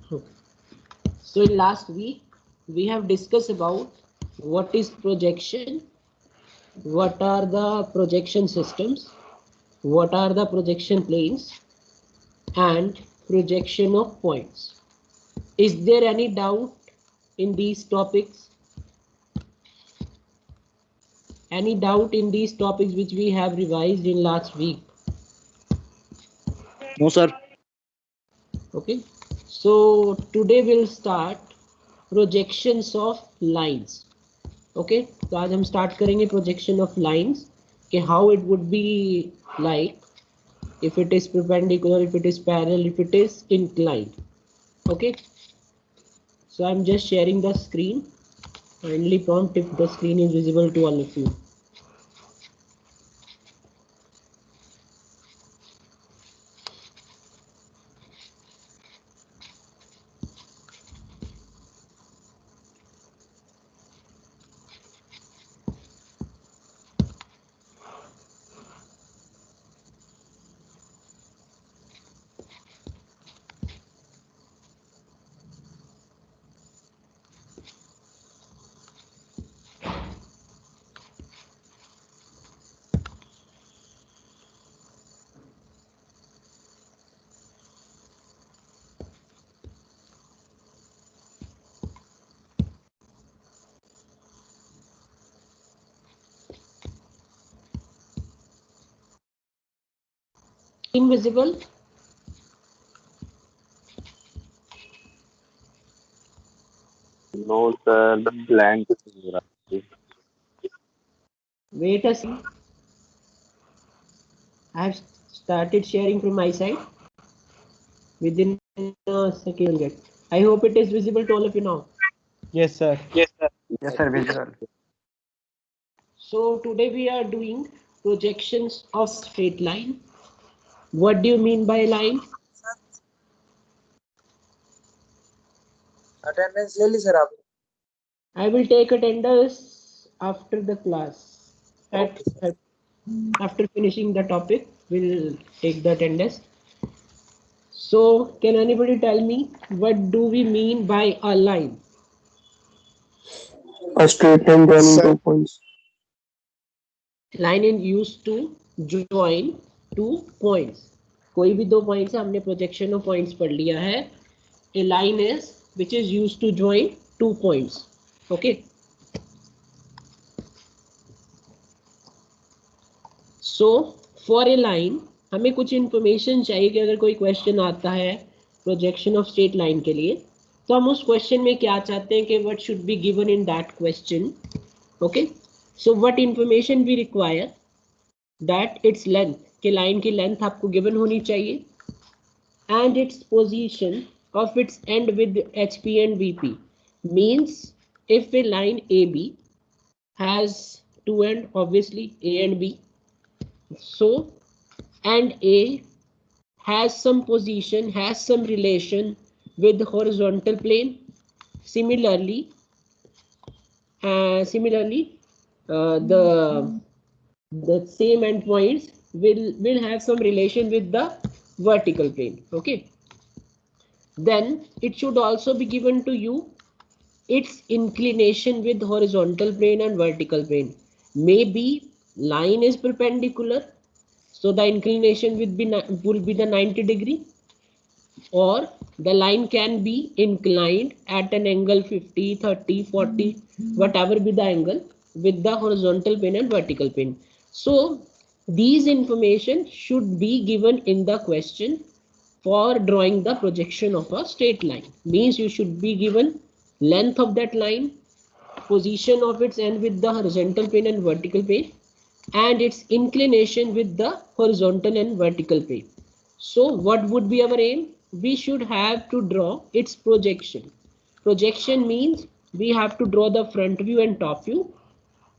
So in last week we have discussed about what is projection, what are the projection systems, what are the projection planes, and projection of points. Is there any doubt in these topics? Any doubt in these topics which we have revised in last week? No, sir. Okay, so today we'll start projections of lines. Okay, तो आज हम start करेंगे projection of lines कि how it would be like if it is perpendicular, if it is parallel, if it is inclined. Okay, so I'm just sharing the screen. Kindly prompt if the screen is visible to all of you. Invisible. No, sir, the blank. Wait a second. I have started sharing from my side. Within a second you'll get. I hope it is visible to all of you now. Yes, sir. Yes, sir. Yes, sir, visual. So today we are doing projections of straight line. What do you mean by line? Attendance ले ली sir आप? I will take attendance after the class. After finishing the topic, we'll take the attendance. So can anybody tell me what do we mean by a line? A straight line joining 2 points. Line is used to join 2 points. कोई भी 2 points है, हमने projection of points पढ़ लिया है. A line is which is used to join 2 points. Okay. So for a line हमें कुछ information चाहिए कि अगर कोई question आता है projection of straight line के लिए, तो हम उस question में क्या चाहते हैं कि what should be given in that question. Okay. So what information we require? That its length, कि line की length आपको given होनी चाहिए, and its position of its end with HP and VP. Means if a line AB has two end, obviously A and B, so and A has some position, has some relation with the horizontal plane. Similarly, the same endpoints will have some relation with the vertical plane. Okay. Then it should also be given to you its inclination with horizontal plane and vertical plane. Maybe line is perpendicular, so the inclination will be the 90 degree, or the line can be inclined at an angle 50, 30, 40, whatever be the angle with the horizontal plane and vertical plane. So these information should be given in the question for drawing the projection of a straight line. Means you should be given length of that line, position of its end with the horizontal plane and vertical plane, and its inclination with the horizontal and vertical plane. So what would be our aim? We should have to draw its projection. Projection means we have to draw the front view and top view.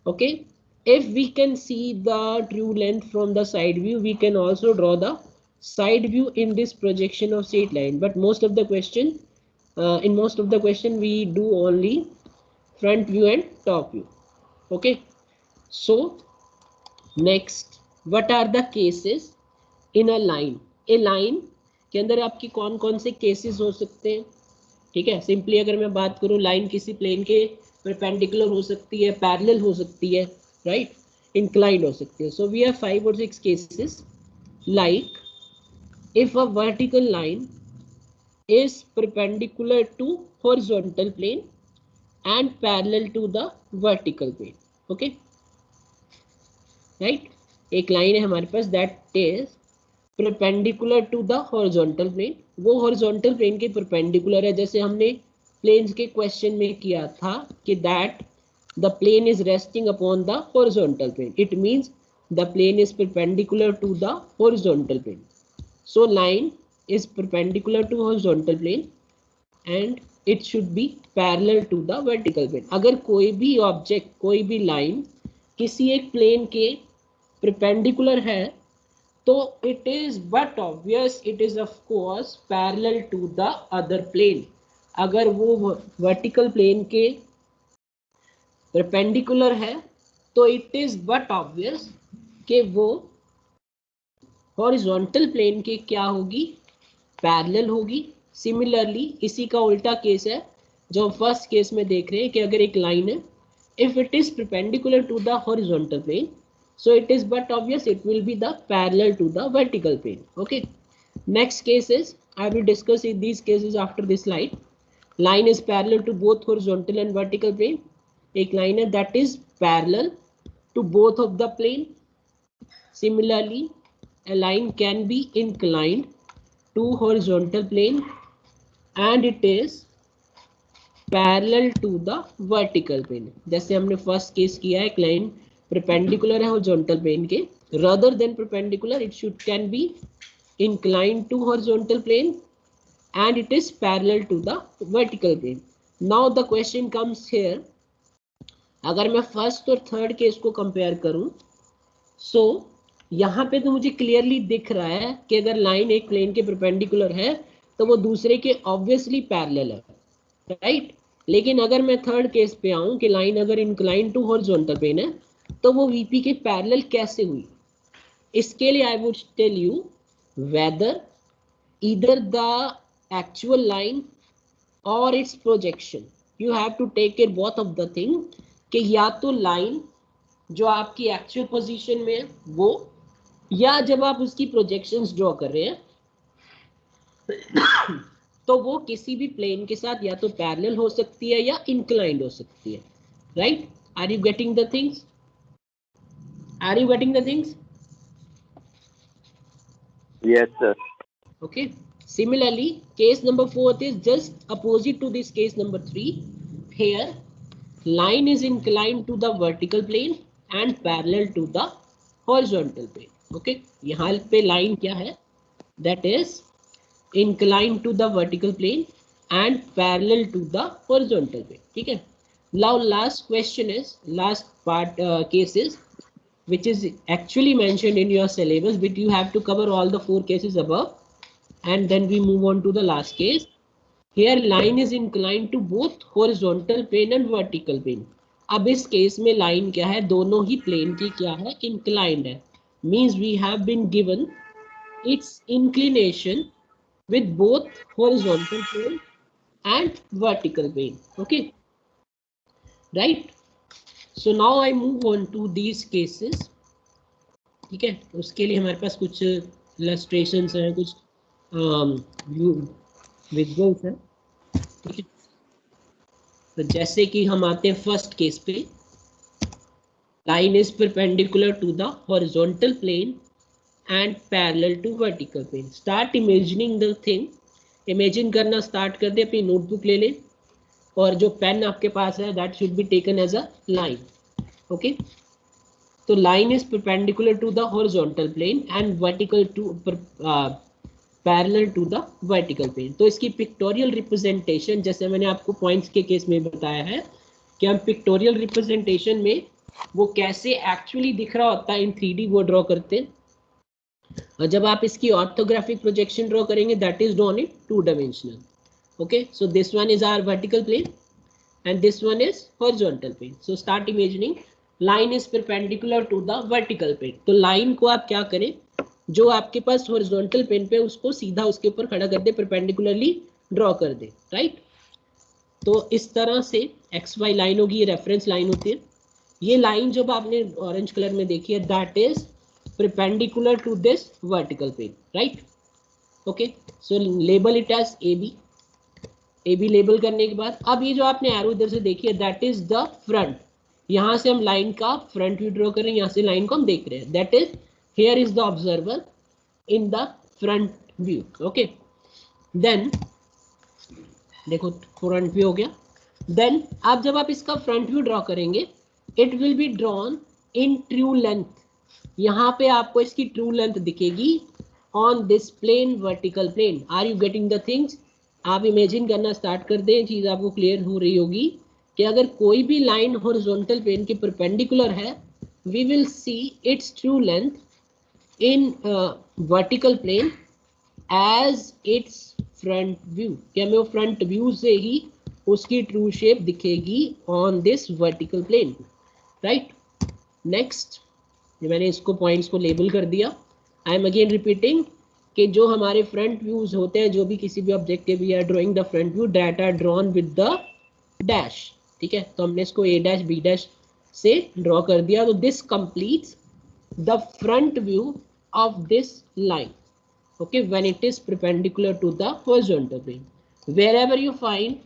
Okay. If we can see the true length from the side view, we can also draw the side view in this projection of straight line. But most of the question, in most of the question, we do only front view and top view. Okay. So next, what are the cases in a line? A line के अंदर आपकी कौन कौन से cases हो सकते हैं? ठीक है, सिंपली अगर मैं बात करूं लाइन किसी प्लेन के परपेंडिकुलर हो सकती है, पैरेलल हो सकती है, राइट, इंक्लाइंड हो सकती है. So we have 5 or 6 cases like if a vertical line is perpendicular to horizontal plane and parallel to the vertical plane. Okay, right, एक लाइन है हमारे पास that is perpendicular to the horizontal plane, वो horizontal plane के perpendicular है, जैसे हमने planes के question में किया था कि that the plane is resting upon the horizontal plane. It means the plane is perpendicular to the horizontal plane. So line is perpendicular to horizontal plane and it should be parallel to the vertical plane. अगर कोई भी object, कोई भी line किसी एक plane के perpendicular है तो it is but obvious it is of course parallel to the other plane. अगर वो vertical plane के perpendicular है तो it is but obvious कि वो horizontal plane के क्या होगी, पैरेलल होगी. सिमिलरली इसी का उल्टा केस है जो फर्स्ट केस में देख रहे हैं कि अगर एक लाइन है, if it is perpendicular to the horizontal plane, so it is but obvious it will be the parallel to the vertical plane. Okay, next case is, I will discuss in these cases after this slide. Line is parallel to both horizontal and vertical plane. एक line है that is parallel to both of the plane. Similarly, a line can be inclined to horizontal plane and it is parallel to the vertical plane. जैसे हमने first case किया है, एक line perpendicular है horizontal plane के, rather than perpendicular it should can be inclined to horizontal plane and it is parallel to the vertical plane. Now the question comes here, अगर मैं first और third case को compare करूं, सो यहाँ पे तो मुझे क्लियरली दिख रहा है कि अगर लाइन एक प्लेन के परपेंडिकुलर है तो वो दूसरे के ऑब्वियसली पैरेलल है, राइट. लेकिन अगर मैं थर्ड केस पे आऊं कि लाइन अगर इंक्लाइन टू हॉरिजॉन्टल प्लेन है तो वो वीपी के पैरेलल कैसे हुई, इसके लिए I would tell you whether either the actual line और its projection, you have to take care both of the thing, कि या तो लाइन जो आपकी एक्चुअल पोजीशन में है वो, या जब आप उसकी प्रोजेक्शंस ड्रॉ कर रहे हैं तो वो किसी भी प्लेन के साथ या तो पैरेलल हो सकती है या इंक्लाइंड हो सकती है, right. Are you getting the things, are you getting the things? Yes, sir. Okay, similarly case number 4 is just opposite to this case number 3. Here line is inclined to the vertical plane and parallel to the horizontal plane. Okay, यहाँ पे line क्या है, that is inclined to the vertical plane and parallel to the horizontal plane. ठीक है. Now last question is, last part cases which is actually mentioned in your syllabus, but you have to cover all the 4 cases above and then we move on to the last case. Here line is inclined to both horizontal plane and vertical plane. अब इस case में line क्या है, दोनों ही plane की क्या है, इंक्लाइंड है. Means we have been given its inclination with both horizontal plane and vertical plane. Okay, right. So now I move on to these cases. ठीक है, उसके लिए हमारे पास कुछ illustrations हैं, कुछ visuals हैं. ठीक है, तो जैसे कि हम आते हैं फर्स्ट केस पे, line is perpendicular to the horizontal plane and parallel to vertical plane. Start imagining the thing. Imagine करना start कर दे, अपनी notebook ले ले और जो पेन आपके पास है that should be taken as a line. Okay. तो line is perpendicular to the horizontal plane and vertical to parallel to the vertical plane. तो इसकी pictorial representation जैसे मैंने आपको points के केस में बताया है कि हम pictorial representation में वो कैसे actually दिख रहा होता है in 3D वो ड्रॉ करते हैं, और जब आप इसकी ऑर्थोग्राफिक प्रोजेक्शन ड्रॉ करेंगे that is drawn in 2 dimensional. Okay, so this one is our vertical plane and this one is horizontal plane. So start imagining line is perpendicular to the vertical plane. तो line को आप क्या करें, जो आपके पास horizontal plane पे उसको सीधा उसके ऊपर खड़ा कर दे, परपेंडिकुलरली ड्रॉ कर दे, राइट. तो इस तरह से एक्स वाई लाइन होगी, ये रेफरेंस लाइन होती है। ये लाइन जब आपने ऑरेंज कलर में देखी है, that is perpendicular to this vertical plane, right. Okay, so label it as A B. A B label करने के बाद अब ये जो आपने एरो इधर से देखी है, दैट इज द फ्रंट। यहां से हम लाइन का फ्रंट व्यू ड्रॉ कर रहे हैं, यहां से लाइन को हम देख रहे हैं, that is here is the observer in the front view. Okay, then देखो फ्रंट व्यू हो गया। देन अब जब आप इसका फ्रंट व्यू ड्रॉ करेंगे, it will be drawn in true length. यहाँ पे आपको इसकी ट्रू लेंथ दिखेगी on this plane, vertical plane. Are you getting the things? आप इमेजिन करना स्टार्ट कर दें, चीज आपको क्लियर हो रही होगी कि अगर कोई भी लाइन हॉरिजॉन्टल प्लेन के परपेंडिकुलर है, we will see its true length in vertical plane as its front view, कि हमें वो फ्रंट व्यू से ही उसकी ट्रू शेप दिखेगी on this vertical plane, right. Next, मैंने इसको पॉइंट्स को लेबल कर दिया। आई एम अगेन रिपीटिंग कि जो हमारे फ्रंट व्यूज होते हैं, जो भी किसी भी ऑब्जेक्ट के we are drawing the front view, that are drawn with the dash, ठीक है। तो हमने इसको ए डैश बी डैश से ड्रॉ कर दिया। तो this completes the front view of this line, okay, when it is perpendicular to the horizontal plane. Wherever you find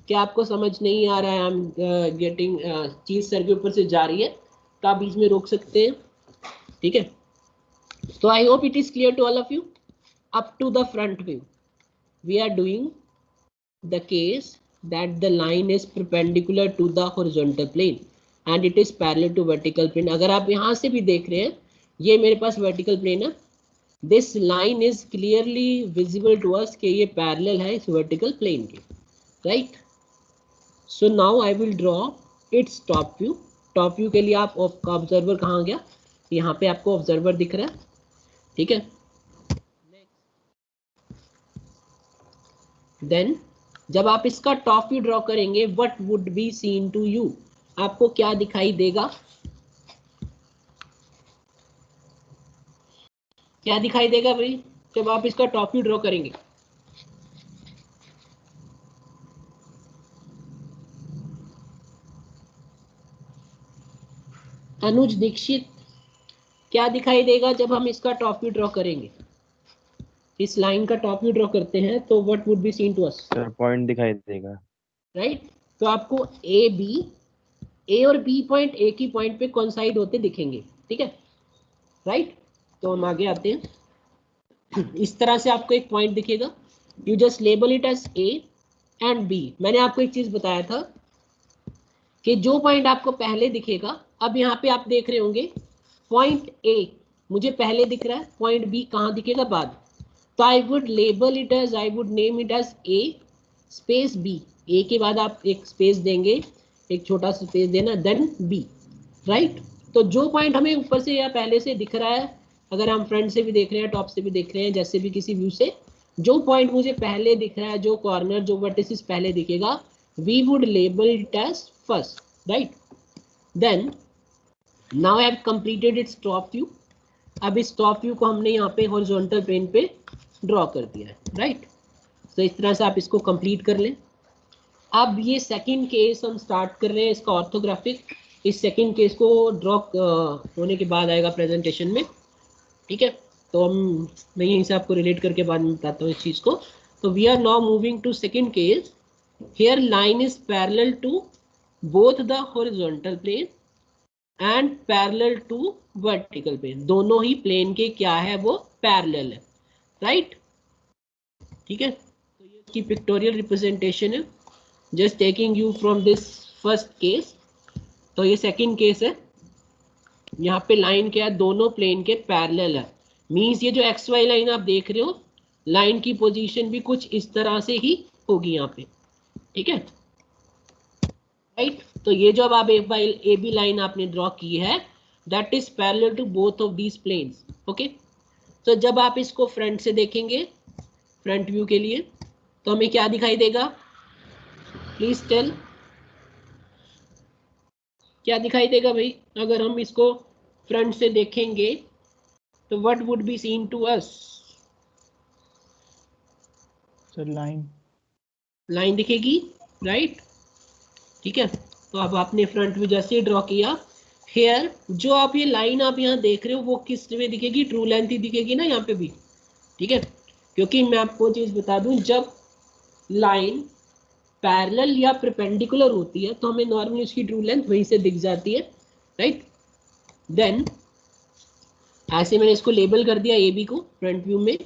कि आपको समझ नहीं आ रहा है, आई एम गेटिंग चीज सर के ऊपर से जा रही है, तो आप बीच में रोक सकते हैं, ठीक है। तो I hope it is clear to all of you. Up to the front view we are doing the case that the line is perpendicular to the horizontal plane and it is parallel to vertical plane। अगर आप यहाँ से भी देख रहे हैं, ये मेरे पास vertical plane है, this line is clearly visible to us कि ये पैरेलल है इस वर्टिकल प्लेन के, right. So now I will draw its top view. Top view के लिए आपका ऑब्जर्वर कहाँ गया? यहाँ पे आपको ऑब्जर्वर दिख रहा है, ठीक है। देन जब आप इसका टॉप व्यू ड्रॉ करेंगे, what would be seen to you? आपको क्या दिखाई देगा? क्या दिखाई देगा भाई जब आप इसका टॉप व्यू ड्रॉ करेंगे? अनुज दीक्षित, क्या दिखाई देगा जब हम इसका टॉप व्यू ड्रॉ करेंगे? इस लाइन का टॉप व्यू ड्रॉ करते हैं तो what would be seen to us? Sir point दिखाई देगा, राइट। तो आपको ए और बी पॉइंट एक ही पॉइंट पे कोइंसाइड होते दिखेंगे, ठीक है, राइट। तो हम आगे आते हैं। इस तरह से आपको एक पॉइंट दिखेगा, you just label it as A and B. मैंने आपको एक चीज बताया था कि जो पॉइंट आपको पहले दिखेगा, अब यहाँ पे आप देख रहे होंगे पॉइंट ए मुझे पहले दिख रहा है, पॉइंट बी कहाँ दिखेगा? बाद। तो I would label it as, I would name it as A space B. A के बाद आप एक स्पेस देंगे, एक छोटा सा स्पेस देना, देन बी, राइट। तो जो पॉइंट हमें ऊपर से या पहले से दिख रहा है, अगर हम फ्रंट से भी देख रहे हैं, टॉप से भी देख रहे हैं, जैसे भी किसी व्यू से, जो पॉइंट मुझे पहले दिख रहा है, जो कॉर्नर, जो वर्टिसिस पहले दिखेगा, we would label it as first, right. Then now I have completed its top view. अब इस टॉप व्यू को हमने यहाँ पे हॉरिजॉन्टल प्लेन पे ड्रॉ कर दिया है, राइट। तो इस तरह से आप इसको कंप्लीट कर लें। अब ये सेकंड केस हम स्टार्ट कर रहे हैं, इसका ऑर्थोग्राफिक। इस सेकंड केस को ड्रॉ होने के बाद आएगा प्रेजेंटेशन में, ठीक है। तो मैं यहीं से आपको रिलेट करके बाद में बताता हूँ इस चीज़ को। तो we are now moving to second case. Here line is parallel to both the horizontal plane and parallel to vertical plane. दोनों ही प्लेन के क्या है, वो पैरेलल है, राइट, ठीक है। तो ये इसकी पिक्टोरियल रिप्रेजेंटेशन है, just taking you from this first case. तो ये सेकंड केस है, यहाँ पे लाइन क्या है, दोनों प्लेन के पैरेलल है। मींस ये जो एक्स वाई लाइन आप देख रहे हो, लाइन की पोजीशन भी कुछ इस तरह से ही होगी यहाँ पे, ठीक है, राइट। तो ये जो अब आप ए बी लाइन आपने ड्रॉ की है, that is parallel to both of these planes, okay. तो जब आप इसको फ्रंट से देखेंगे, फ्रंट व्यू के लिए, तो हमें क्या दिखाई देगा? प्लीज टेल, क्या दिखाई देगा भाई अगर हम इसको फ्रंट से देखेंगे? तो what would be seen to us? Sir line line दिखेगी, राइट, ठीक है। तो अब आपने फ्रंट व्यू जैसे ड्रॉ किया, हेयर जो आप ये लाइन आप यहाँ देख रहे हो वो किस में दिखेगी, ट्रू लेंथ ही दिखेगी ना यहाँ पे भी, ठीक है। क्योंकि मैं आपको चीज बता दूं, जब लाइन पैरेलल या परपेंडिकुलर होती है तो हमें नॉर्मली उसकी ट्रू लेंथ वहीं से दिख जाती है, राइट। देन ऐसे मैंने इसको लेबल कर दिया ए बी को फ्रंट व्यू में,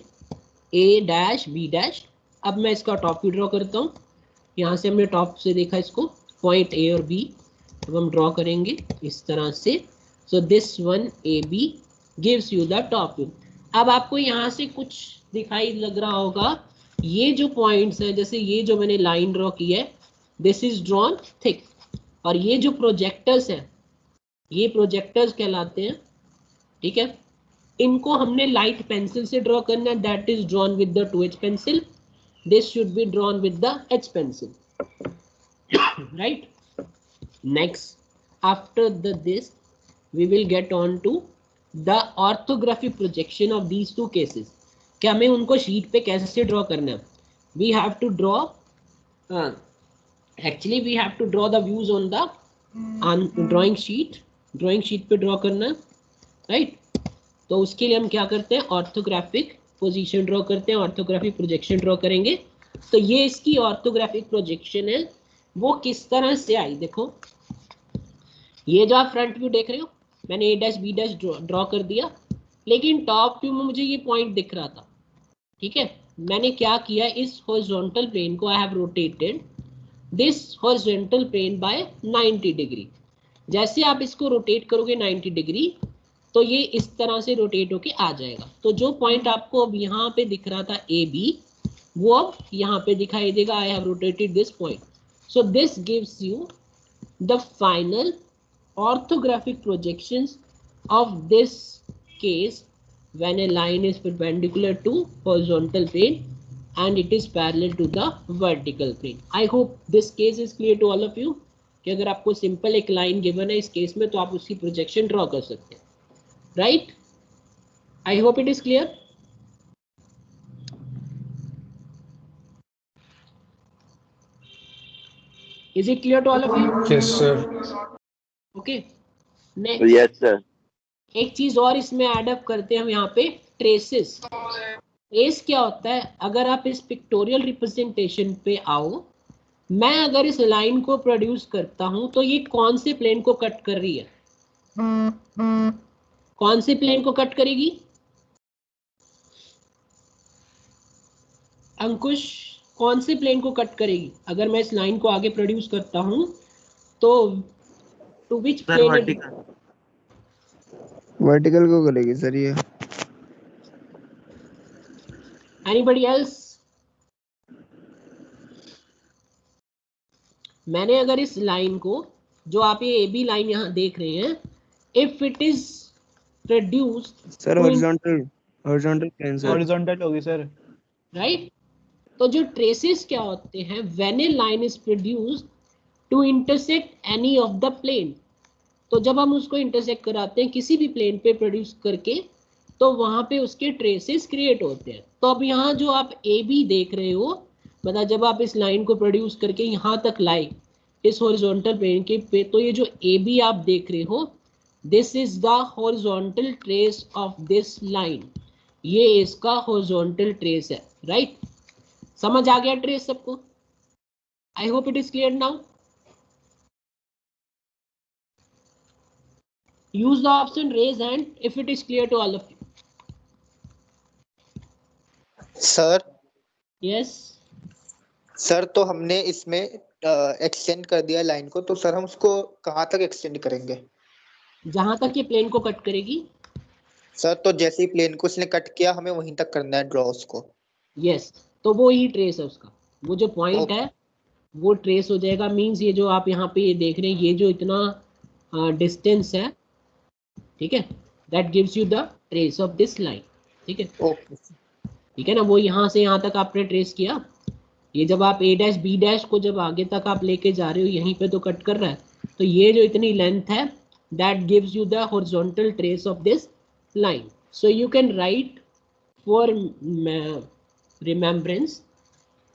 ए डैश बी डैश। अब मैं इसका टॉप व्यू ड्रॉ करता हूँ। यहाँ से हमने टॉप से देखा इसको, पॉइंट ए और बी। अब हम ड्रॉ करेंगे इस तरह से। So this one A B gives you the top view. अब आपको यहाँ से कुछ दिखाई लग रहा होगा, ये जो पॉइंट्स हैं, जैसे ये जो मैंने लाइन ड्रॉ की है, दिस इज ड्रॉन थिक, और ये जो प्रोजेक्टर्स हैं ये प्रोजेक्टर्स कहलाते हैं, ठीक है। इनको हमने लाइट पेंसिल से ड्रॉ करना है, that is drawn with the 2H pencil. This should be drawn with the H pencil, right. Next after this we will get on to the orthographic projection of these two cases। क्या हमें उनको sheet पे कैसे draw करना है? We have to draw actually we have to draw the views on the drawing sheet पे draw करना है, राइट। तो उसके लिए हम क्या करते हैं, ऑर्थोग्राफिक पोजीशन ड्रॉ करते हैं, ऑर्थोग्राफिक प्रोजेक्शन ड्रॉ करेंगे। तो ये इसकी ऑर्थोग्राफिक प्रोजेक्शन है, वो किस तरह से आई, देखो ये जो आप फ्रंट व्यू देख रहे हो, मैंने ए डैश बी डैश ड्रॉ कर दिया, लेकिन टॉप व्यू में मुझे ये पॉइंट दिख रहा था, ठीक है। मैंने क्या किया, इस हॉरिजॉन्टल प्लेन को I have rotated this horizontal plane by 90 degree. जैसे आप इसको रोटेट करोगे 90 डिग्री तो ये इस तरह से रोटेट होके आ जाएगा। तो जो पॉइंट आपको अब यहाँ पे दिख रहा था ए बी, वो अब यहाँ पे दिखाई देगा, आई have rotated this point. So this gives you the final orthographic projections of this case when a line is perpendicular to horizontal plane and it is parallel to the vertical plane। I hope this case is clear to all of you कि अगर आपको simple एक line given है इस case में तो आप उसकी प्रोजेक्शन ड्रॉ कर सकते हैं, right. I hope it is clear. Is it clear to all of you? Yes, sir. Okay. Next. Yes, sir. एक चीज और इसमें एडअप करते हैं हम यहाँ पे, ट्रेसेस। ट्रेस क्या होता है, अगर आप इस पिक्टोरियल रिप्रेजेंटेशन पे आओ, मैं अगर इस लाइन को प्रोड्यूस करता हूं तो ये कौन से प्लेन को कट कर रही है, कौन से प्लेन को कट करेगी, अंकुश कौन से प्लेन को कट करेगी? अगर मैं इस लाइन को आगे प्रोड्यूस करता हूं तो टू विच प्लेन? वर्टिकल को करेगी सर ये। Anybody else? मैंने अगर इस लाइन को, जो आप ये ए बी लाइन यहाँ देख रहे हैं, if it is produced sir horizontal plane sir, horizontal होगी सर, राइट। तो जो ट्रेसेस क्या होते हैं, when a line is produced to intersect any of the plane, तो जब हम उसको इंटरसेक्ट कराते हैं किसी भी प्लेन पे प्रोड्यूस करके, तो वहां पे उसके ट्रेसेस क्रिएट होते हैं। तो अब यहाँ जो आप ए बी देख रहे हो, मतलब जब आप इस लाइन को प्रोड्यूस करके यहाँ तक लाए इस हॉरिजॉन्टल प्लेन के पे, तो ये जो ए बी आप देख रहे हो, this is the horizontal trace of this line, ये इसका हॉरिजॉन्टल ट्रेस है, राइट। समझ आ गया ट्रेस सबको? आई hope it is clear now. Use the option raise hand if it is clear to all of you. Sir Yes. Sir तो हमने इसमें extend कर दिया लाइन को, तो सर हम उसको कहाँ तक एक्सटेंड करेंगे? जहां तक ये प्लेन को कट करेगी। सर तो जैसे ही प्लेन को उसने कट किया हमें वहीं तक करना है ड्रॉ उसको। Yes. तो वो ही ट्रेस है उसका, वो जो पॉइंट है वो ट्रेस हो जाएगा। मींस ये जो आप यहाँ पे ये देख रहे हैं, ये जो इतना डिस्टेंस है, ठीक है, that gives you the trace of this line, ठीक है। ओके ठीक है ना, वो यहाँ से यहाँ तक आपने ट्रेस किया। ये जब आप ए डैश बी डैश को जब आगे तक आप लेके जा रहे हो, यहीं पे तो कट कर रहा है, तो ये जो इतनी लेंथ है, that gives you the horizontal trace of this line. So you can right for remembrance,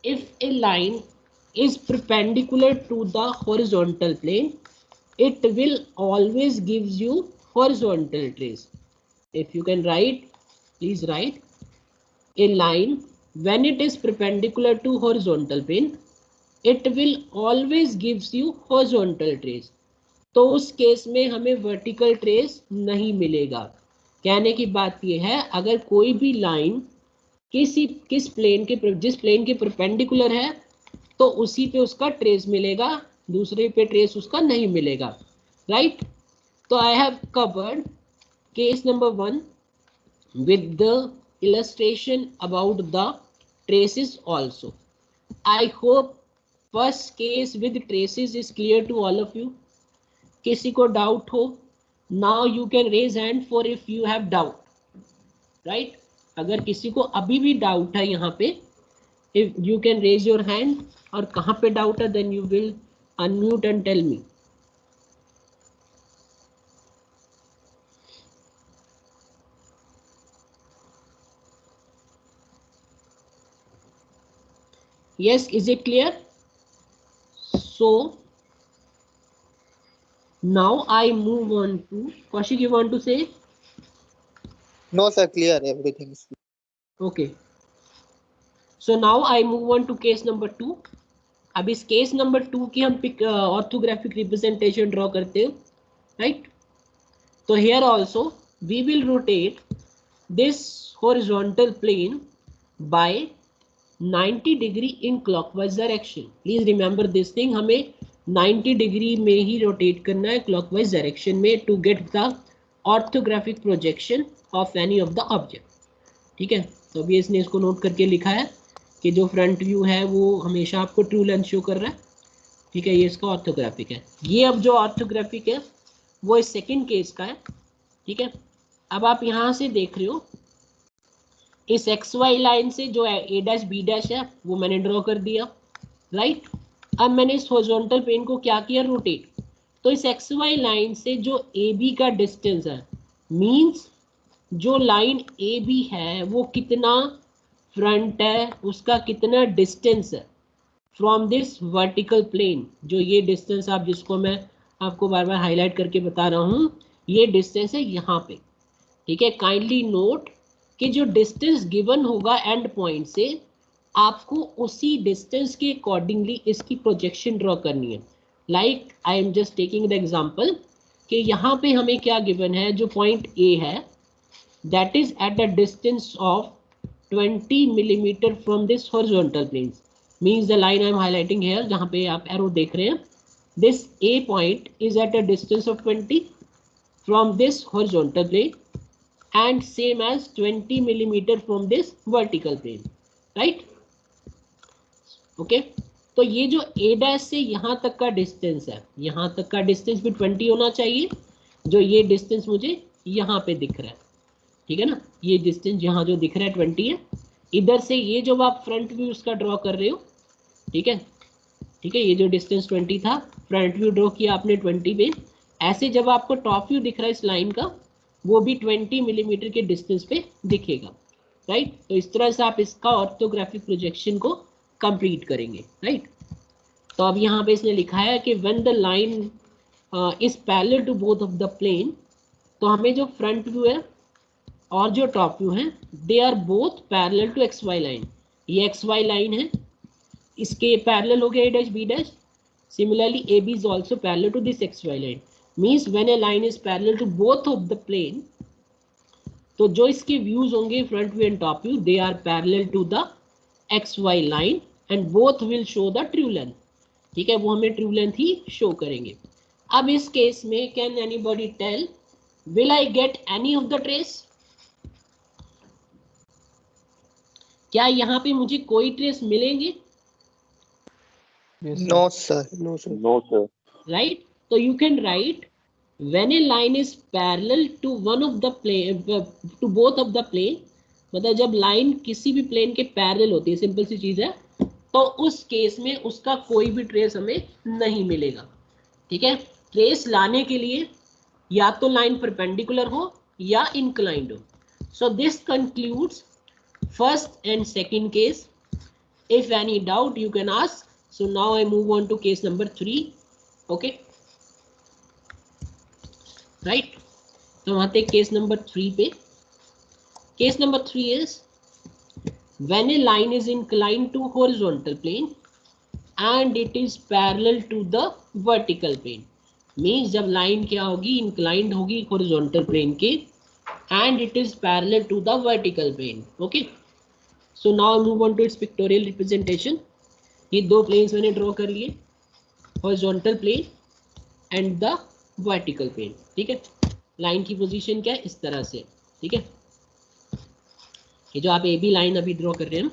if a line is perpendicular to the horizontal plane, it will always gives you horizontal trace. If you can write, please write. A line when it is perpendicular to horizontal plane, it will always gives you horizontal trace. तो उस case में हमें vertical trace नहीं मिलेगा। कहने की बात यह है, अगर कोई भी लाइन जिस प्लेन के परपेंडिकुलर है तो उसी पे उसका ट्रेस मिलेगा, दूसरे पे ट्रेस उसका नहीं मिलेगा, राइट। तो आई have covered case number 1 with the illustration about the traces also. I hope first case with traces is clear to all of you. किसी को डाउट हो, now you can raise hand for if you have doubt, right? अगर किसी को अभी भी doubt है यहाँ पे, if you can raise your hand, और कहाँ पे डाउट है, then you will unmute and tell me. Yes, is it clear? So now I move on to Kaushik, you want to say? No sir, clear, everything is clear. Okay. So now I move on to case number 2. अब इस case number 2 की हम orthographic representation draw करते हैं, right. तो here also we will rotate this horizontal plane by 90 degree in clockwise direction. Please remember this thing, हमें 90 degree में ही रोटेट करना है क्लॉकवाइज डायरेक्शन में to get the orthographic projection of any of the object, ठीक है। तो अभी इसने इसको नोट करके लिखा है कि जो फ्रंट व्यू है वो हमेशा आपको ट्रू लेंथ शो कर रहा है, ठीक है। ये इसका ऑर्थोग्राफिक है। ये अब जो ऑर्थोग्राफिक है वो इस सेकंड केस का है, ठीक है। अब आप यहाँ से देख रहे हो, इस एक्स वाई लाइन से जो ए डैश बी डैश है वो मैंने ड्रॉ कर दिया, राइट। अब मैंने इस हॉरिजॉन्टल प्लेन को क्या किया, रोटेट। तो इस एक्स वाई लाइन से जो ए बी का डिस्टेंस है, मीन्स जो लाइन ए बी है वो कितना फ्रंट है, उसका कितना डिस्टेंस है फ्रॉम दिस वर्टिकल प्लेन। जो ये डिस्टेंस आप जिसको मैं आपको बार बार हाईलाइट करके बता रहा हूँ, ये डिस्टेंस है यहाँ पे, ठीक है। काइंडली नोट कि जो डिस्टेंस गिवन होगा एंड पॉइंट से, आपको उसी डिस्टेंस के अकॉर्डिंगली इसकी प्रोजेक्शन ड्रॉ करनी है। Like I am just taking the example कि यहाँ पे हमें क्या गिवन है, जो पॉइंट ए है that is at the distance of 20 millimeter from this horizontal planes, means the line I am highlighting here, जहाँ पे आप arrow देख रहे हैं, this A point is at a distance of 20 from this horizontal plane and same as 20 millimeter from this vertical plane, right? Okay. तो ये जो A dash से यहाँ तक का डिस्टेंस है, यहाँ तक का डिस्टेंस भी 20 होना चाहिए। जो ये डिस्टेंस मुझे यहाँ पे दिख रहा है, ठीक है ना, ये डिस्टेंस यहाँ जो दिख रहा है 20 है। इधर से ये जो आप फ्रंट व्यू उसका ड्रॉ कर रहे हो, ठीक है, ठीक है। ये जो डिस्टेंस 20 था, फ्रंट व्यू ड्रॉ किया आपने 20 पे। ऐसे जब आपको टॉप व्यू दिख रहा है इस लाइन का, वो भी 20 मिलीमीटर के डिस्टेंस पे दिखेगा, राइट। तो इस तरह से आप इसका ऑर्थोग्राफिक प्रोजेक्शन को कंप्लीट करेंगे, राइट। तो अब यहाँ पे इसने लिखा है कि when the line is parallel to both of the plane, तो हमें जो फ्रंट व्यू है और जो टॉप व्यू है, they are both parallel to X Y line. ये एक्स वाई लाइन है, इसके पैरेलल हो गया A dash B dash. Similarly A B is also parallel to this X Y line, means when a line is parallel to both of the plane, तो जो इसके views होंगे front view and top view, they are parallel to the X Y line and both will show the true length, ठीक है। वो हमें true length ही show करेंगे। अब इस केस में can anybody tell, will I get any of the trace? क्या यहाँ पे मुझे कोई ट्रेस मिलेंगे? No sir. No sir. No, sir. Right? So you can write when a line is parallel to one of the plane, to both of the plane, मतलब जब line किसी भी प्लेन के पैरेलल होती है, सिंपल सी चीज है, तो उस केस में उसका कोई भी ट्रेस हमें नहीं मिलेगा, ठीक है। ट्रेस लाने के लिए या तो लाइन परपेंडिकुलर हो या इंक्लाइंड हो। सो this concludes first and second case. If any doubt you can ask, So now I move on to case number 3. Okay, right? तो हम आते हैं case number 3 पे. Case number 3 is when a line is inclined to horizontal plane and it is parallel to the vertical plane. Means जब line क्या होगी, inclined होगी horizontal plane के and it is parallel to the vertical plane. Okay. So now I move on to its pictorial representation. ये दो planes मैंने draw कर लिए, horizontal plane and the vertical plane. ठीक है, line की position क्या है, इस तरह से. ठीक है, ये जो आप ए बी लाइन अभी ड्रॉ कर रहे हैं,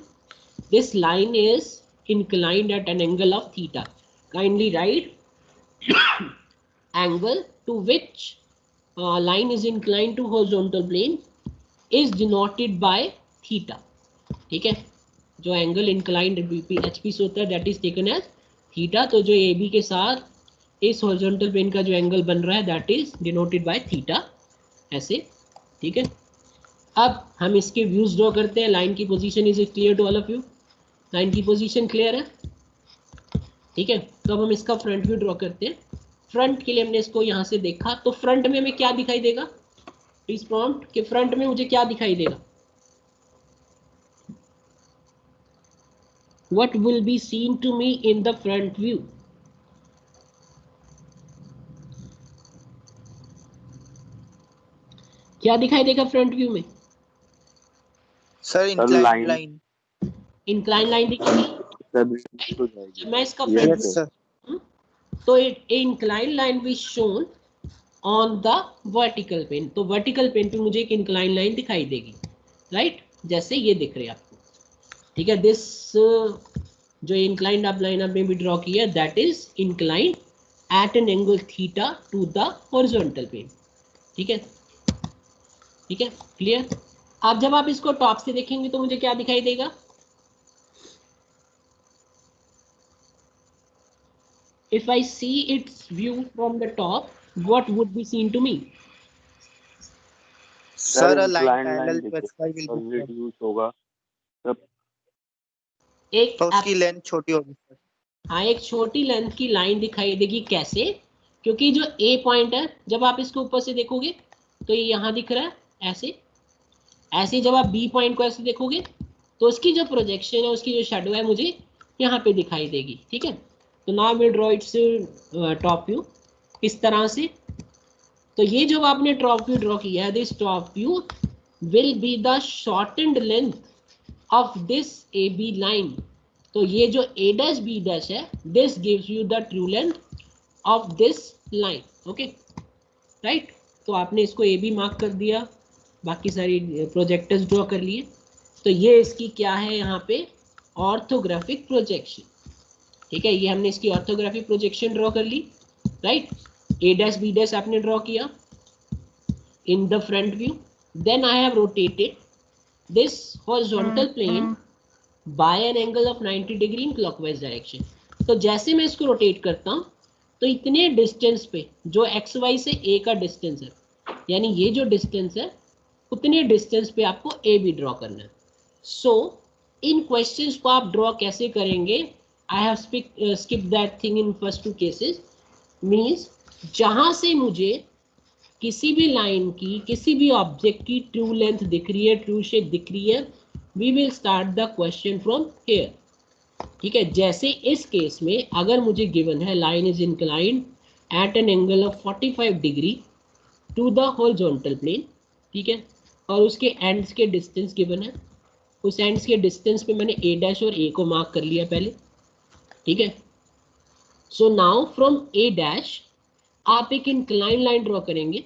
this line is inclined at an angle of theta. Kindly write angle to which line is inclined to horizontal plane is denoted by theta. ठीक है, जो एंगल इंक्लाइंड एचपी से होता है that is taken as theta. तो जो A B के साथ इस हॉरिजॉन्टल प्लेन का जो एंगल बन रहा है that is denoted by theta, ऐसे. ठीक है, अब हम इसके व्यूज ड्रॉ करते हैं. लाइन की position is it clear to all of you? Line की पोजीशन क्लियर है? ठीक है, तो अब हम इसका फ्रंट व्यू ड्रॉ करते हैं. फ्रंट के लिए हमने इसको यहाँ से देखा, तो फ्रंट में हमें क्या दिखाई देगा? प्लीज प्रॉम्प्ट कि फ्रंट में मुझे क्या दिखाई देगा? What will be seen to me in the front view? क्या दिखाई देगा फ्रंट व्यू में? Sir incline line. Incline line दिखेगी. मैं इसका फ्रंट व्यू, तो इंक्लाइन लाइन भी shown on the vertical plane. तो वर्टिकल प्लेन पे मुझे एक इंक्लाइन लाइन दिखाई देगी, राइट? जैसे ये दिख रही है आपको. ठीक है, दिस जो इंक्लाइंड आप लाइन आपने भी ड्रॉ की है that is inclined at an angle theta to the horizontal plane. ठीक है, ठीक है, क्लियर? अब जब आप इसको टॉप से देखेंगे तो मुझे क्या दिखाई देगा? If I see its view from the top, what would be seen to me? Sir, a line parallel to XY will be reduced होगा. एक तो उसकी लेंथ छोटी होगी सर. हाँ, एक छोटी लेंथ की लाइन दिखाई देगी. कैसे? क्योंकि जो ए पॉइंट है जब आप इसको ऊपर से देखोगे तो ये यहाँ दिख रहा है ऐसे. ऐसे जब आप बी पॉइंट को ऐसे देखोगे तो उसकी जो प्रोजेक्शन है, उसकी जो शेडो है मुझे यहाँ पे दिखाई देगी. ठीक है, तो now will draw its top view इस तरह से. तो ये जो आपने टॉप व्यू ड्रॉ किया है, this top view will be the shortened length of this A B line. तो ये जो ए डैश बी डैश है, this gives you the true length of this line. Okay, right? तो आपने इसको A B mark कर दिया, बाकी सारी प्रोजेक्टर्स ड्रॉ कर लिए. तो ये इसकी क्या है यहाँ पे? Orthographic projection. ठीक है, ये हमने इसकी ऑर्थोग्राफिक प्रोजेक्शन ड्रॉ कर ली, राइट? ए डैश बी डैश आपने ड्रॉ किया in the front view. Then I have rotated this horizontal plane by an angle of 90 degree in clockwise direction. तो जैसे मैं इसको रोटेट करता हूँ तो इतने डिस्टेंस पे जो एक्स वाई से ए का डिस्टेंस है, यानी ये जो डिस्टेंस है उतने डिस्टेंस पे आपको ए बी ड्रॉ करना है. सो इन क्वेश्चंस को आप ड्रॉ कैसे करेंगे? I have skip that thing in first 2 cases. Means जहाँ से मुझे किसी भी लाइन की, किसी भी ऑब्जेक्ट की ट्रू लेंथ दिख रही है, ट्रू शेप दिख रही है, we will start the question from here. ठीक है, जैसे इस केस में अगर मुझे गिवन है line is inclined at an angle of 45 degree to the horizontal plane. ठीक है, और उसके एंड्स के डिस्टेंस गिवन है. उस एंड्स के डिस्टेंस पे मैंने ए डैश और ए को मार्क कर लिया पहले. ठीक है, so now from A dash आप एक इंक्लाइन लाइन ड्रॉ करेंगे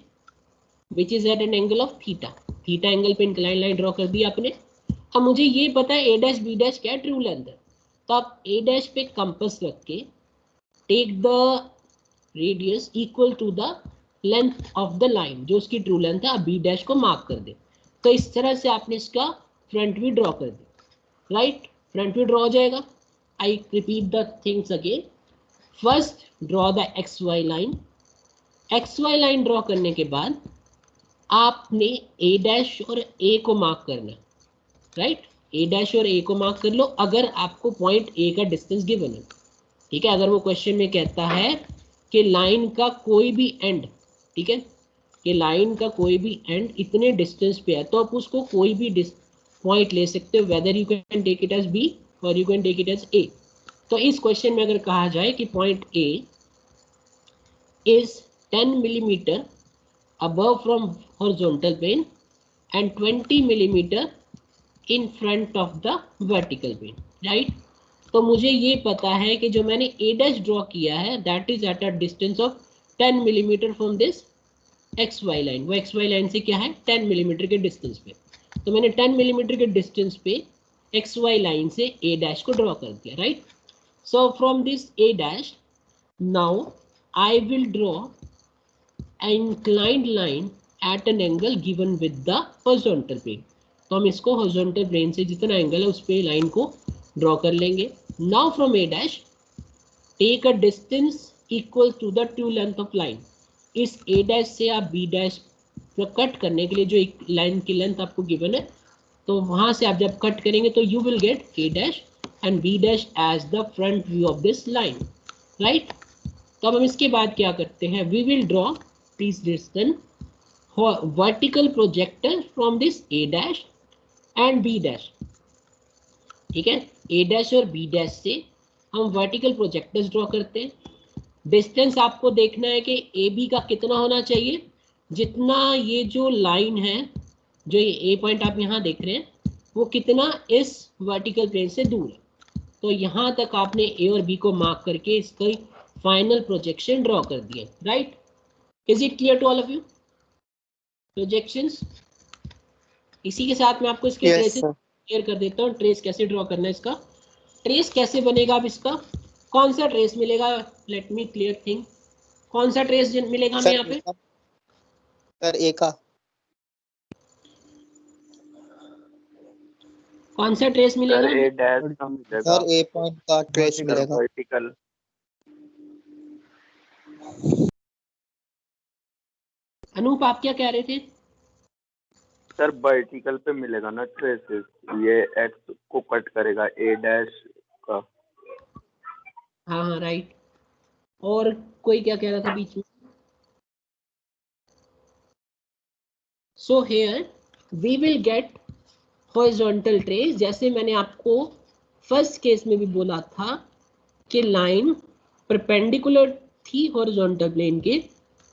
which is at an angle of theta. Theta angle पे इंक्लाइन लाइन ड्रॉ कर दी आपने. अब मुझे ये पता है ए डैश बी डैश क्या ट्रू लेंथ है, तो आप ए डैश पे कंपास रख के take the radius equal to the length of the line, जो उसकी ट्रू लेंथ है, आप बी डैश को मार्क कर दे. तो इस तरह से आपने इसका फ्रंट व्यू ड्रॉ कर दिया, राइट? फ्रंट व्यू ड्रॉ हो जाएगा. I repeat the things again. First draw the X Y line. X Y line draw करने के बाद आपने ए डैश और ए को मार्क करना है, राइट? ए डैश और ए को मार्क कर लो अगर आपको पॉइंट ए का डिस्टेंस गिवन है. ठीक है, अगर वो क्वेश्चन में कहता है कि लाइन का कोई भी एंड, ठीक है, कि लाइन का कोई भी एंड इतने डिस्टेंस पे है, तो आप उसको कोई भी पॉइंट ले सकते हो, whether you can take it as B और you can take it as A. तो इस क्वेश्चन में अगर कहा जाए कि point A is 10 millimetre above from horizontal plane and 20 millimeter in front of the vertical plane, right? तो मुझे ये पता है कि जो मैंने a dash ड्रॉ किया है that is at a distance of 10 millimeter from this xy line। वो xy लाइन से क्या है, 10 मिलीमीटर के डिस्टेंस पे। तो मैंने 10 मिलीमीटर के डिस्टेंस पे xy लाइन से a dash को ड्रॉ कर दिया, right? So from this a dash now I will draw inclined line at an angle given with the horizontal plane। तो हम इसको horizontal plane से जितना एंगल है उस पे लाइन को ड्रॉ कर लेंगे। now from a dash take a distance equal to the two length of line। इस a dash से आप b dash को कट करने के लिए जो एक लाइन की लेंथ आपको गिवन है, तो वहां से आप जब कट करेंगे तो you will get a dash and b dash as the front view of this line, right? तो अब हम इसके बाद क्या करते हैं, we will draw this distance vertical projector from this a dash and b dash। ठीक है, a dash और b dash से हम वर्टिकल प्रोजेक्टर्स ड्रॉ करते हैं। डिस्टेंस आपको देखना है कि ए बी का कितना होना चाहिए, जितना ये जो लाइन है, जो ये ए पॉइंट आप यहाँ देख रहे हैं, वो कितना इस वर्टिकल प्लेन से दूर है। तो यहाँ तक आपने ए और बी को मार्क करके इसका फाइनल प्रोजेक्शन ड्रॉ कर दिए, right? Is it clear to all of you? Projections। इसी के साथ मैं आपको इसके ट्रेसेस क्लियर कर देता हूँ। ट्रेस कैसे ड्रॉ करना है, इसका ट्रेस कैसे बनेगा। अब इसका कौन सा ट्रेस मिलेगा, लेट मी क्लियर थिंग। कौन सा ट्रेस मिलेगा हमें यहाँ पे? सर ए का। कौन सा ट्रेस मिलेगा? सर ए डैश का मिलेगा। सर ए पॉइंट का ट्रेस मिलेगा। वर्टिकल। अनूप आप क्या कह रहे थे? सर वर्टिकल पे मिलेगा ना ट्रेसेस, ये एक्स को कट करेगा ए डैश का। हाँ हाँ राइट। और कोई क्या कह रहा था बीच में? So here we will get horizontal trace. जैसे मैंने आपको फर्स्ट केस में भी बोला था कि लाइन परपेंडिकुलर थी हॉरिजॉन्टल प्लेन के,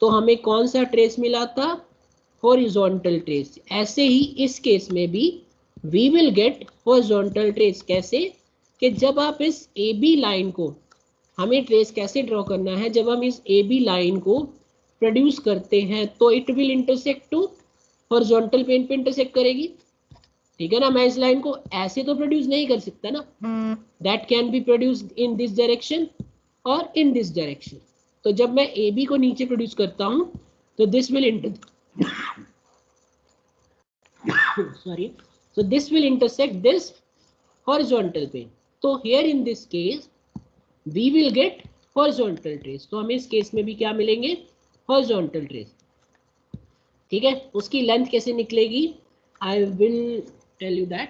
तो हमें कौन सा ट्रेस मिला था, हॉरिजॉन्टल ट्रेस। ऐसे ही इस केस में भी we will get horizontal trace. कैसे कि जब आप इस ए बी लाइन को, हमें ट्रेस कैसे ड्रॉ करना है, जब हम इस ए बी लाइन को प्रोड्यूस करते हैं तो it will intersect to horizontal plane पे इंटरसेक्ट करेगी, ठीक है ना। मैं इस लाइन को ऐसे तो प्रोड्यूस नहीं कर सकता ना, that can be produced in this direction और इन दिस डायरेक्शन। तो जब मैं ए बी को नीचे प्रोड्यूस करता हूं तो this will sorry, so this will intersect this horizontal plane। तो here in this case we will get horizontal trace। तो हमें इस केस में भी क्या मिलेंगे, horizontal trace, ठीक है। उसकी लेंथ कैसे निकलेगी, I will tell you that।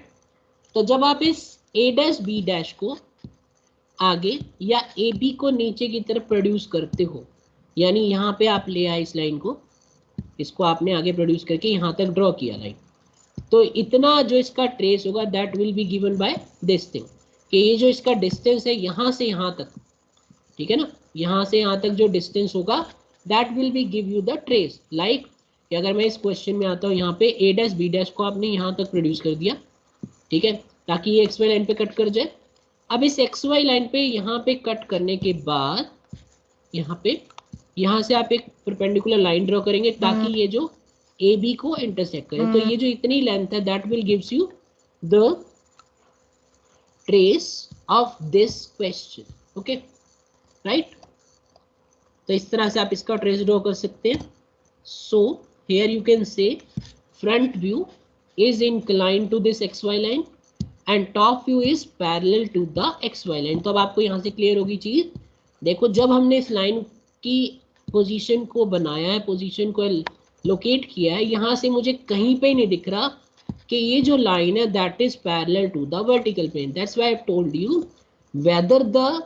तो जब आप इस a डैश b डैश को आगे या ए बी को नीचे की तरफ प्रोड्यूस करते हो, यानी यहाँ पे आप ले आए इस लाइन को, इसको आपने आगे प्रोड्यूस करके यहाँ तक ड्रॉ किया लाइन, तो इतना जो इसका ट्रेस होगा that will be given by this thing, कि ये जो इसका डिस्टेंस है यहाँ से यहाँ तक, ठीक है ना, यहाँ से यहाँ तक जो डिस्टेंस होगा that will B give you the trace. Like अगर मैं इस क्वेश्चन में आता हूँ, यहाँ पे ए डैश बी डैश को आपने यहाँ तक प्रोड्यूस कर दिया, ठीक है, ताकि ये एक्स वाई लाइन पे कट कर जाए। अब इस एक्स वाई लाइन पे यहाँ पे कट करने के बाद यहाँ से आप एक परपेंडिकुलर लाइन ड्रॉ करेंगे ताकि ये जो ए बी को इंटरसेक्ट करे। तो ये जो इतनी लेंथ है that will gives you the trace of this question, okay right. तो इस तरह से आप इसका ट्रेस ड्रॉ कर सकते हैं। So here you can say front view is inclined to this X Y line and top view is parallel to the X Y line. तो अब आपको यहाँ से क्लियर होगी चीज। देखो जब हमने इस लाइन की पोजीशन को बनाया है, पोजीशन को लोकेट किया है, यहाँ से मुझे कहीं पे नहीं दिख रहा कि ये जो लाइन है that is parallel to the vertical plane. That's why I told you whether the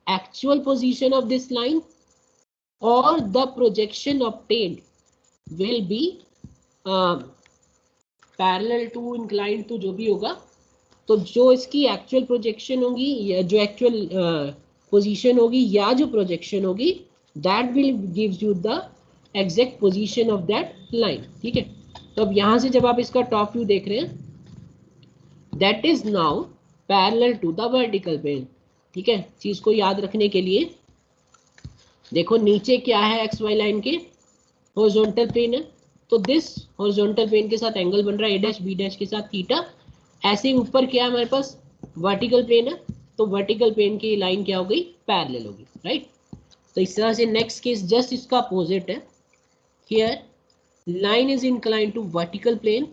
actual position of this line or the projection obtained will be parallel to, inclined to, जो भी होगा, तो जो इसकी एक्चुअल प्रोजेक्शन होगी या जो actual position होगी या जो प्रोजेक्शन होगी, that will gives you the exact position of that line. ठीक है, तो अब यहां से जब आप इसका टॉप व्यू देख रहे हैं, that is now parallel to the vertical plane. ठीक है, चीज को याद रखने के लिए देखो नीचे क्या है, एक्स वाई लाइन के हॉरिजॉन्टल प्लेन है, तो दिस हॉरिजॉन्टल प्लेन के साथ एंगल बन रहा है ए डैश बी डैश के साथ थीटा. ऐसे ऊपर क्या है हमारे पास, वर्टिकल प्लेन है, तो वर्टिकल प्लेन की लाइन क्या हो गई, पैरेलल होगी. राइट, तो इस तरह से नेक्स्ट केस जस्ट इसका अपोजिट है. Here line is inclined to vertical plane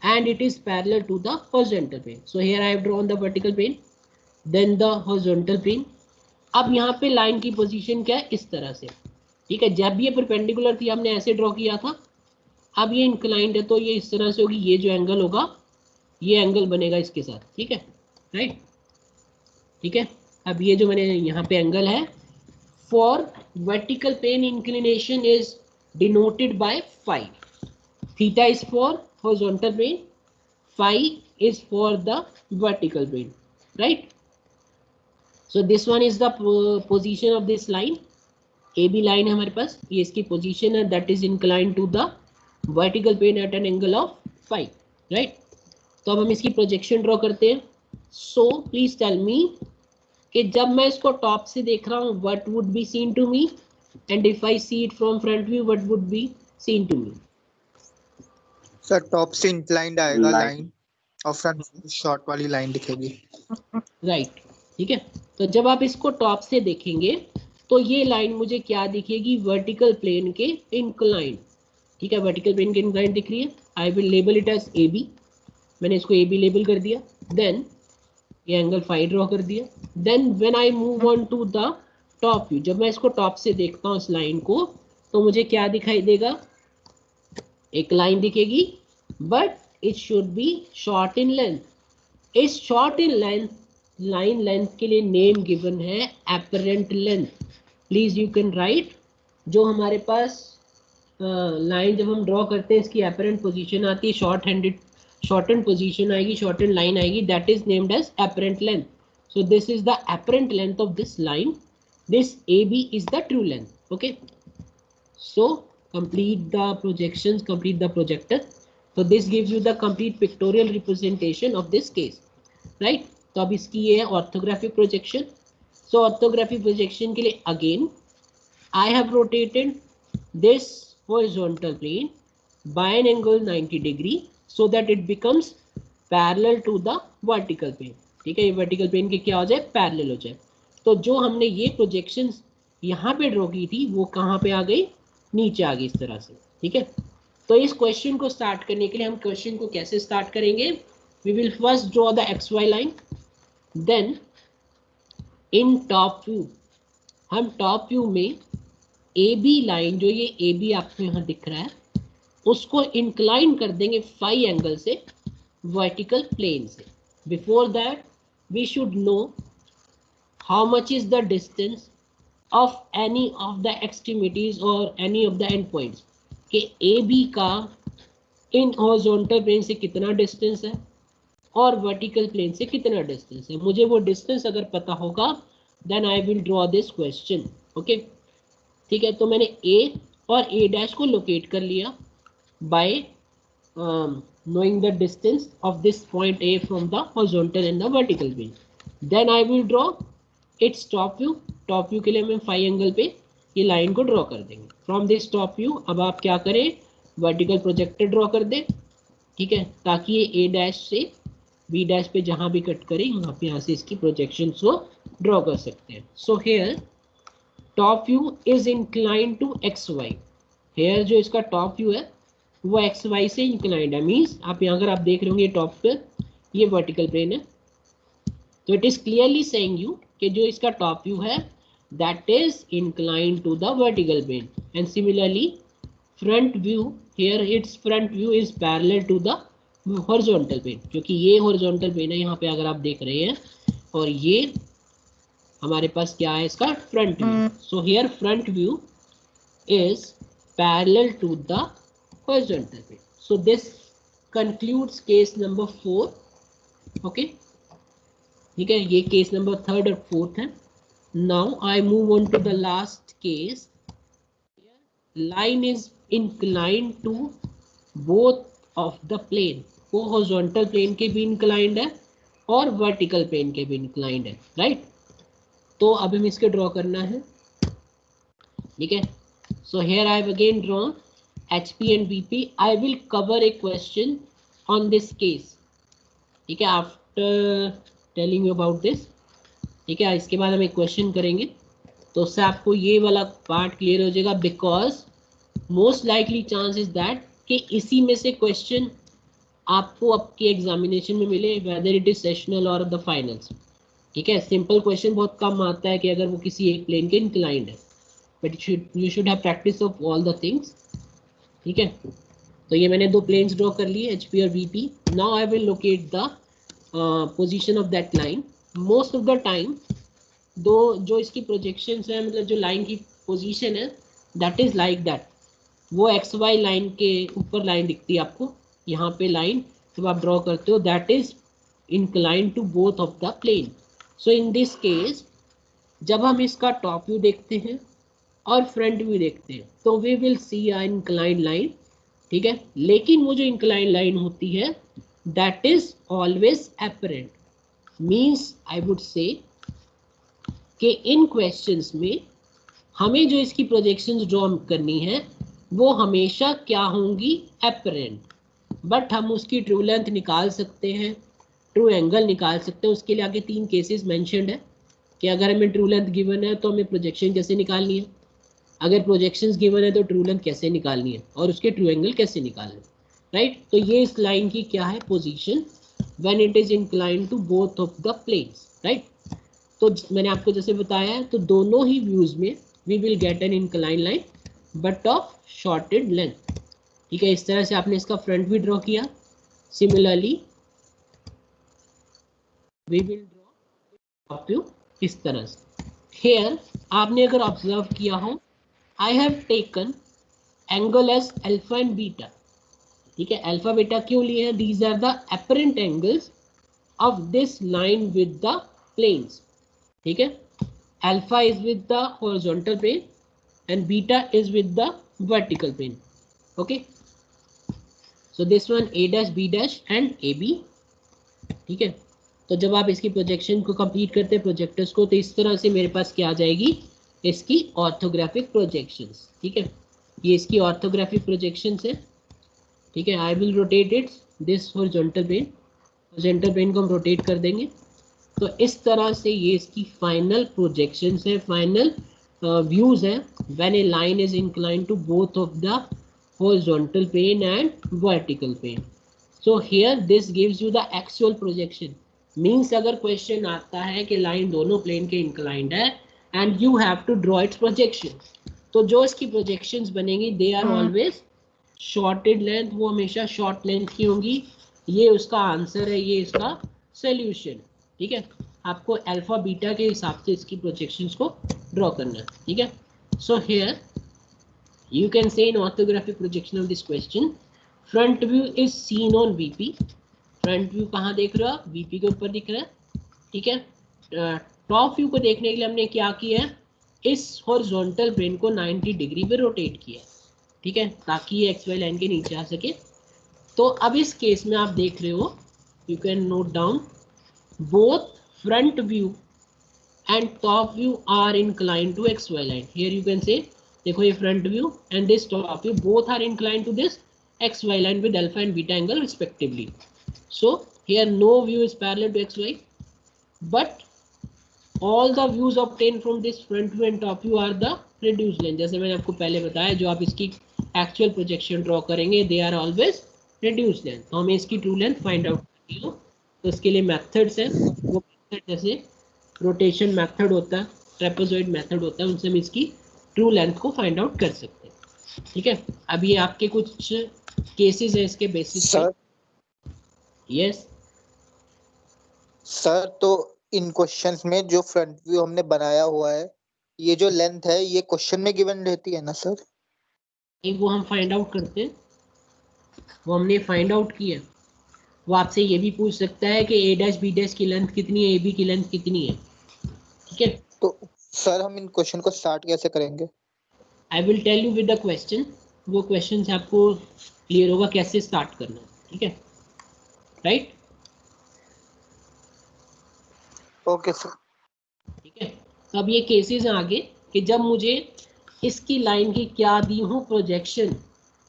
and it is parallel to the horizontal plane. So here I have drawn the vertical plane, then the horizontal plane. अब यहाँ पे line की position क्या है, इस तरह से. ठीक है, जब ये परपेंडिकुलर थी हमने ऐसे ड्रॉ किया था, अब ये इंक्लाइंड है तो ये इस तरह से होगी. ये जो एंगल होगा ये एंगल बनेगा इसके साथ. ठीक है, राइट. ठीक है, अब ये जो मैंने यहाँ पे एंगल है, for vertical plane inclination is denoted by phi. Theta is for horizontal plane, phi is for the vertical plane. Right, so this one is the position of this line. AB line है हमारे पास, ये इसकी position है, that is inclined to the vertical plane at an angle of phi. Right, तो अब हम इसकी projection draw करते हैं. So please tell me कि जब मैं इसको टॉप से देख रहा हूँ, what would be seen to me? And if I see it from front view, what would be seen to me? Sir top से इंक्लाइंड आएगा Line. लाइन और फ्रंट शॉर्ट वाली लाइन दिखेगी. राइट, ठीक है. तो जब आप इसको टॉप से देखेंगे तो ये लाइन मुझे क्या दिखेगी, वर्टिकल प्लेन के इंक्लाइंड. ठीक है, वर्टिकल प्लेन के इंक्लाइंड दिख रही है. I will label it as A B. मैंने इसको ए बी लेबल कर दिया. देन ये एंगल फाई ड्रॉ कर दिया. Then when I move on to the top view, जब मैं इसको टॉप से देखता हूँ इस लाइन को, तो मुझे क्या दिखाई देगा, एक लाइन दिखेगी, but it should be short in length. इस short in length line length के लिए नेम गिवन है apparent length. Please you can write, जो हमारे पास लाइन जब हम ड्रॉ करते हैं इसकी एपरेंट पोजीशन आती है, शॉर्टेंड पोजीशन आएगी, शॉर्टेंड लाइन आएगी, that is named as apparent length. So this is the apparent length of this line. This AB is the true length. Okay, so complete the projections, complete the projector. So this gives you the complete pictorial representation of this case, right? तो अब इसकी ये है orthographic projection. So orthographic projection के लिए again I have rotated this horizontal plane by an angle 90 degree so that it becomes parallel to the vertical plane. ठीक है, ये vertical plane के क्या हो जाए, parallel हो जाए. तो जो हमने ये प्रोजेक्शंस यहाँ पे ड्रॉ की थी वो कहाँ पे आ गई, नीचे आ गई इस तरह से. ठीक है, तो इस क्वेश्चन को स्टार्ट करने के लिए हम क्वेश्चन को कैसे स्टार्ट करेंगे, we will first draw the X Y line. Then in top view, हम टॉप व्यू में ए बी लाइन, जो ये ए बी आपको यहाँ दिख रहा है, उसको इंक्लाइन कर देंगे फाई एंगल से वर्टिकल प्लेन से. Before that we should know how much is the distance of any of the extremities or any of the endpoints. कि AB का इन horizontal plane से कितना डिस्टेंस है और वर्टिकल प्लेन से कितना डिस्टेंस है. मुझे वो डिस्टेंस अगर पता होगा then I will draw this question. Okay, ठीक है, तो मैंने A और A डैश को लोकेट कर लिया bye knowing the distance of this point A from the horizontal and the vertical plane. Then I will draw it's top view. Top view के लिए हम फाई एंगल पे ये लाइन को ड्रॉ कर देंगे. फ्रॉम दिस टॉप व्यू अब आप क्या करें, वर्टिकल प्रोजेक्टर ड्रॉ कर दें. ठीक है, ताकि ये ए डैश से बी डैश पे जहाँ भी कट करें यहाँ पे यहाँ से इसकी प्रोजेक्शन को ड्रॉ कर सकते हैं. So here top view is inclined to X Y. Here जो इसका टॉप व्यू है वो एक्स वाई से इंक्लाइंड है. मीन्स आप यहाँ अगर आप देख रहे होंगे टॉप पे ये वर्टिकल प्लेन है, तो it is clearly saying you कि जो इसका टॉप व्यू है that is inclined to the vertical plane. And similarly front view, here its front view is parallel to the horizontal plane, क्योंकि ये हॉरिजॉन्टल प्लेन है यहाँ पे अगर आप देख रहे हैं, और ये हमारे पास क्या है इसका front view. So here front view is parallel to the horizontal plane. So this concludes case number 4। Okay, ठीक है, ये केस नंबर 3rd और 4th है। Now I move on to the last case. Line is inclined to both of the plane, वो horizontal plane के भी inclined है और वर्टिकल प्लेन के भी इंक्लाइंड है, राइट। तो अब हम इसके ड्रॉ करना है, ठीक है। So here I have again drawn HP and BP. I will cover a question on this case, ठीक है, after telling you about this, ठीक है। इसके बाद हम एक क्वेश्चन करेंगे, तो उससे आपको ये वाला पार्ट क्लियर हो जाएगा, because most likely chance is that कि इसी में से क्वेश्चन आपको आपके एग्जामिनेशन में मिले, वेदर इट इज सेशनल और द फाइनल्स, ठीक है। सिंपल क्वेश्चन बहुत कम आता है कि अगर वो किसी एक प्लेन के इंक्लाइंड है, but you should have practice of all the things, ठीक है। तो ये मैंने दो प्लेन्स ड्रॉ कर लिए, HP और VP। Now I will locate the position of that line. Most of the time दो जो इसकी प्रोजेक्शंस है, मतलब जो लाइन की पोजीशन है, दैट इज लाइक दैट। वो XY लाइन के ऊपर लाइन दिखती है आपको, यहाँ पे लाइन जब आप ड्रॉ करते हो, that is inclined to both of the plane. So in this case जब हम इसका टॉप व्यू देखते हैं और फ्रंट व्यू देखते हैं, तो we will see a inclined line, ठीक है। लेकिन वो जो इंक्लाइंड लाइन होती है, that is always apparent. Means I would say कि इन क्वेश्चंस में हमें जो इसकी प्रोजेक्शंस ड्रॉ करनी है, वो हमेशा क्या होंगी, एपरेंट। बट हम उसकी ट्रू लेंथ निकाल सकते हैं, ट्रू एंगल निकाल सकते हैं। उसके लिए आगे 3 केसेस मेंशन्ड है कि अगर हमें ट्रू लेंथ गिवन है तो हमें प्रोजेक्शन कैसे निकालनी है, अगर प्रोजेक्शंस गिवन है तो ट्रू लेंथ कैसे निकालनी है, और उसके ट्रू एंगल कैसे निकालने, राइट। तो ये इस लाइन की क्या है position, when it is inclined to both of the planes, right. तो मैंने आपको जैसे बताया है, तो दोनों ही व्यूज में we will get an inclined line but of shorted length, ठीक है। इस तरह से आपने इसका फ्रंट भी ड्रॉ किया। Similarly we will draw top view इस तरह से। हियर आपने अगर ऑब्जर्व किया हो, I have taken angle as alpha and beta, ठीक है। अल्फा बीटा क्यों लिए हैं, these are the apparent angles of this line with the planes, ठीक है। Alpha is with the horizontal plane and beta is with the vertical plane, okay। So this one A dash B dash and AB, ठीक है। तो जब आप इसकी projection को complete करते हैं प्रोजेक्टर्स को, तो इस तरह से मेरे पास क्या आ जाएगी, इसकी ऑर्थोग्राफिक प्रोजेक्शंस, ठीक है। ये इसकी ऑर्थोग्राफिक प्रोजेक्शंस है, ठीक है। I will rotate it this horizontal plane को हम रोटेट कर देंगे। तो इस तरह से ये इसकी फाइनल प्रोजेक्शंस है, फाइनल व्यूज है, when a line is inclined to both of the horizontal plane and vertical plane. So here this gives you the actual projection. Means अगर क्वेश्चन आता है कि लाइन दोनों प्लेन के इंक्लाइंड है and you have to draw its projection, तो जो इसकी प्रोजेक्शंस बनेंगी they are always shorted length, वो हमेशा शॉर्ट लेंथ की होंगी। ये उसका आंसर है, ये इसका सोल्यूशन, ठीक है। आपको अल्फा बीटा के हिसाब से इसकी प्रोजेक्शंस को ड्रॉ करना है, ठीक है। सो हियर यू कैन से इन orthographic projection of this question, front view is seen on VP। Front view कहाँ देख रहे हो आप, VP के ऊपर दिख रहा है, ठीक है। टॉप व्यू को देखने के लिए हमने क्या किया है, इस हॉरिजॉन्टल प्लेन को 90 डिग्री पे रोटेट किया है, ठीक है, ताकि ये XY लाइन के नीचे आ सके। तो अब इस केस में आप देख रहे हो, you can note down, both front view and top view are inclined to XY line. Here you can say, देखो ये front view and this top view both are inclined to this XY line with alpha and beta angle respectively. So here no view is parallel to XY, but all the views obtained from this front view and top view are the reduced length। जैसे मैंने आपको पहले बताया, जो आप इसकी actual projection draw करेंगे, they are always reduced length। तो हमें इसकी ट्रू लेंथ फाइंड आउट करनी हो, तो इसके लिए मेथड्स हैं, वो मेथड जैसे रोटेशन मेथड होता है, ट्रेपेजॉइड मेथड होता है, उनसे हम इसकी ट्रू लेंथ को फाइंड आउट कर सकते हैं, ठीक है। अब ये आपके कुछ केसेस हैं इसके बेसिस पे। यस सर, तो इन क्वेश्चंस में जो फ्रंट व्यू हमने बनाया हुआ है, ये जो लेंथ है ये क्वेश्चन में गिवन रहती है ना सर? एक वो हम फाइंड आउट करते हैं, वो हमने फाइंड आउट किया। वो आपसे ये भी पूछ सकता है कि ए डैश बी डैश की लेंथ कितनी है, ए बी की लेंथ कितनी है, ठीक है। तो सर हम इन क्वेश्चन को स्टार्ट कैसे करेंगे? I will tell you with the question, वो क्वेश्चन से आपको क्लियर होगा कैसे स्टार्ट करना है, ठीक है, राइट। Okay sir. ठीक है, तो अब ये केसेस हैं आगे कि जब मुझे इसकी लाइन की क्या दी हूँ प्रोजेक्शन,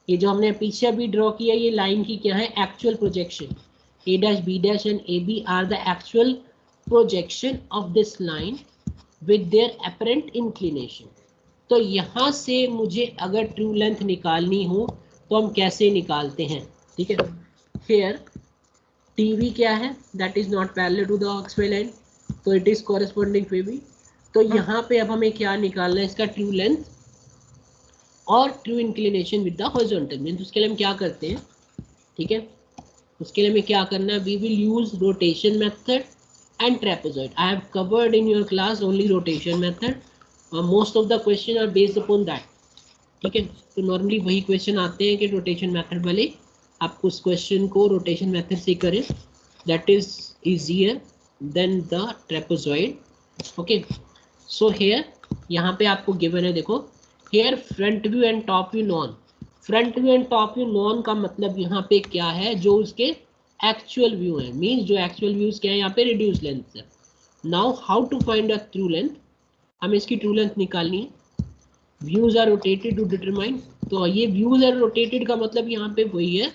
ये जो हमने पीछे अभी ड्रॉ किया ये लाइन की क्या है, actual projection. A dash B dash and A B are the actual projection of this line with their apparent inclination. तो यहाँ से मुझे अगर ट्रू लेंथ निकालनी हो तो हम कैसे निकालते हैं, ठीक है। हियर टीवी क्या है, that is not parallel to the X Y line, तो it is corresponding to B. तो यहाँ पे अब हमें क्या निकालना है, इसका ट्रू लेंथ और true inclination with the horizontal mean. उसके लिए हम क्या करते हैं, ठीक है, उसके लिए हमें क्या करना है, we will use rotation method and trapezoid. I have covered in your class only rotation method, most of the question are based upon that, ठीक है। तो नॉर्मली वही क्वेश्चन आते हैं कि रोटेशन मेथड वाले, आप उस क्वेश्चन को रोटेशन मेथड से करें, that is easier than the trapezoid, okay. So here यहाँ पे आपको गिवन है, देखो here front view and top view known. Front view and top view known का मतलब यहाँ पे क्या है, जो उसके एक्चुअल व्यू है, मीन्स जो एक्चुअल व्यूज क्या है यहाँ पे रिड्यूस लेंथ है। Now how to find a true length, हमें इसकी ट्रू लेंथ निकालनी है। Views are rotated to determine, तो ये व्यूज आर रोटेटेड का मतलब यहाँ पे वही है,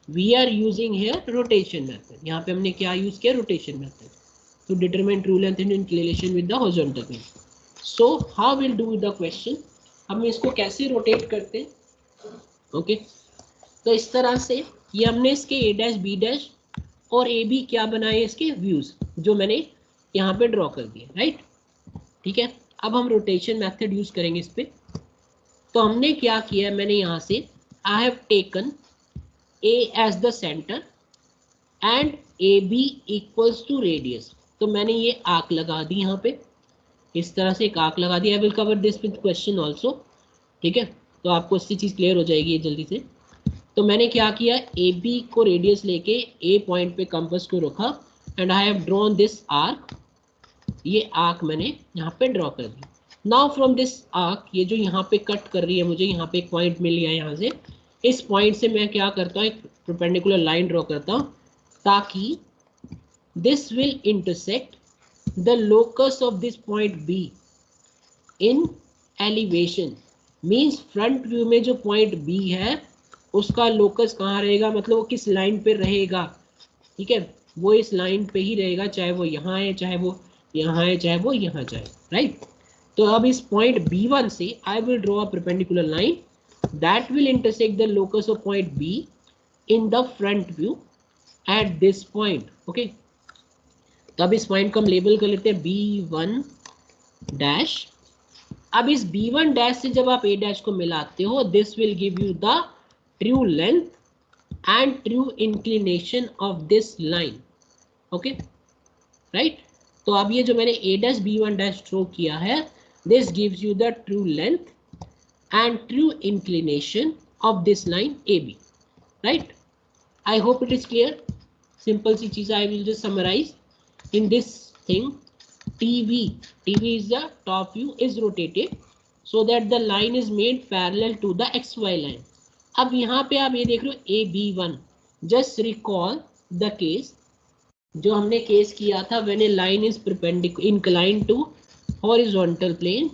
we are using here rotation method. यहाँ पे हमने क्या यूज किया, rotation method, to determine true length in inclination with the horizontal plane. So how we'll do the question, हम इसको कैसे रोटेट करते हैं, ओके। तो इस तरह से ये हमने इसके ए डैश बी डैश और ए बी क्या बनाए, इसके व्यूज जो मैंने यहाँ पे ड्रॉ कर दिए, राइट, ठीक है। अब हम रोटेशन मेथड यूज करेंगे इस पे। तो हमने क्या किया, मैंने यहाँ से I have taken A as the centre and A B equals to radius. तो मैंने ये आर्क लगा दी यहाँ पे, इस तरह से एक आर्क लगा दी। I will cover this with question also, ठीक है, तो आपको इससे चीज़ क्लियर हो जाएगी ये जल्दी से। तो मैंने क्या किया, ए बी को रेडियस लेके ए पॉइंट पे कंपास को रखा and I have drawn this arc, ये आर्क मैंने यहाँ पे ड्रॉ कर दी। नाउ फ्रॉम दिस आर्क, ये जो यहाँ पे कट कर रही है मुझे, यहाँ पे एक पॉइंट मिल गया यहाँ से, इस पॉइंट से मैं क्या करता हूँ, एक परपेंडिकुलर लाइन ड्रॉ करता हूँ ताकि this will intersect the locus of this point B in elevation, means front view में जो point B है उसका locus कहाँ रहेगा, मतलब वो किस लाइन पे रहेगा, ठीक है, वो इस लाइन पे ही रहेगा, चाहे वो यहाँ है, चाहे वो यहाँ है, चाहे वो यहाँ जाए, राइट। तो अब इस point B1 से I will draw a perpendicular line that will intersect the locus of point B in the front view at this point, okay। तो अब इस पॉइंट को हम लेबल कर लेते हैं B1 डैश। अब इस B1 डैश से जब आप A डैश को मिलाते हो, this will give you the true length and true inclination of this line, okay, right. तो अब ये जो मैंने A dash B1 dash draw किया है, this gives you the true length and true inclination of this line AB, right. I hope it is clear, simple सी चीज, I will just summarise in this thing। TV is the top view is rotated so that the line is made parallel to the XY line। अब यहाँ पे आप ये देख रहे हो AB1, just recall the case जो हमने केस किया था when a line is perpendicular inclined to horizontal plane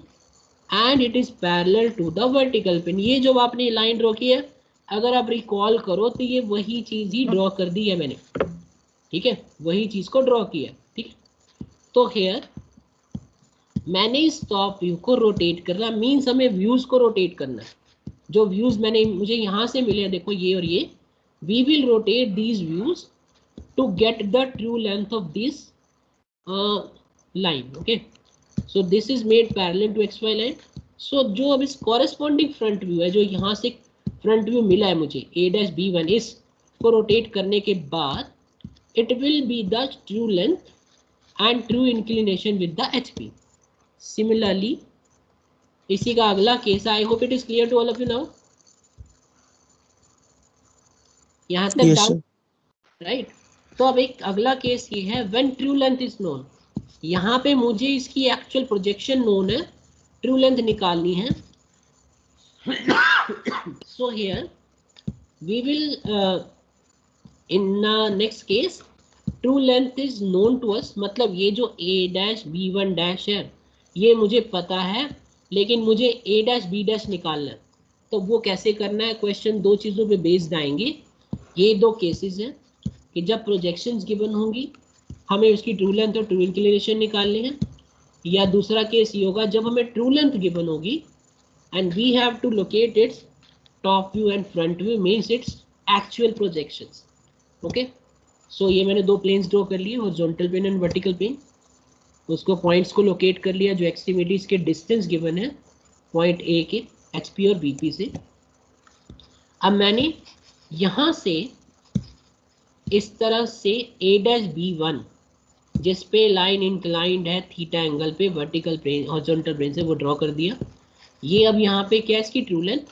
and it is parallel to the vertical plane। ये जो आपने लाइन ड्रॉ की है, अगर आप रिकॉल करो तो ये वही चीज ही ड्रॉ कर दी है मैंने, ठीक है, वही चीज को ड्रॉ किया, ठीक है। तो हेयर मैंने इस टॉप व्यू को रोटेट करना, मीन्स हमें व्यूज को रोटेट करना है। जो व्यूज मुझे यहाँ से मिले हैं, देखो ये और ये, we will rotate these views to get the true length of this line, okay. So this is made parallel to XY line. So जो अब इस कॉरेस्पॉन्डिंग फ्रंट व्यू है, जो यहाँ से फ्रंट व्यू मिला है मुझे A डैश B1, इसको रोटेट करने के बाद it will be the true length and true inclination with the HP. Similarly, इसी का अगला case, I hope it is clear to all of you now. यहाँ तक Yes, डाउट, sir. राइट? तो अब एक अगला केस ये है when true length is known. यहाँ पे मुझे इसकी एक्चुअल प्रोजेक्शन नोन है, ट्रू लेंथ निकालनी है. So here we will in next case true length is known to us, मतलब ये जो a डैश b1 डैश है ये मुझे पता है, लेकिन मुझे a डैश b डैश निकालना है. तो वो कैसे करना है, क्वेश्चन दो चीज़ों पे बेस्ड आएंगे. ये दो केसेस हैं कि जब प्रोजेक्शंस गिवन होंगी हमें उसकी ट्रू लेंथ और ट्रू इंक्लिनेशन निकालनी है, या दूसरा केस ये होगा जब हमें ट्रू लेंथ गिवन होगी and we have to locate its top view and front view, means its actual projections. Okay, so ये मैंने दो प्लेन्स ड्रॉ कर लिए, horizontal plane and vertical plane. उसको पॉइंट्स को लोकेट कर लिया जो एक्सट्रीमिटीज के डिस्टेंस गिवन है पॉइंट ए के HP और BP से. अब मैंने यहाँ से इस तरह से A डैश B1 जिस पे लाइन इंक्लाइंड है थीटा एंगल पे वर्टिकल प्लेन हॉरिजॉन्टल प्लेन से, वो ड्रॉ कर दिया. ये अब यहाँ पे क्या है इसकी ट्रू लेंथ.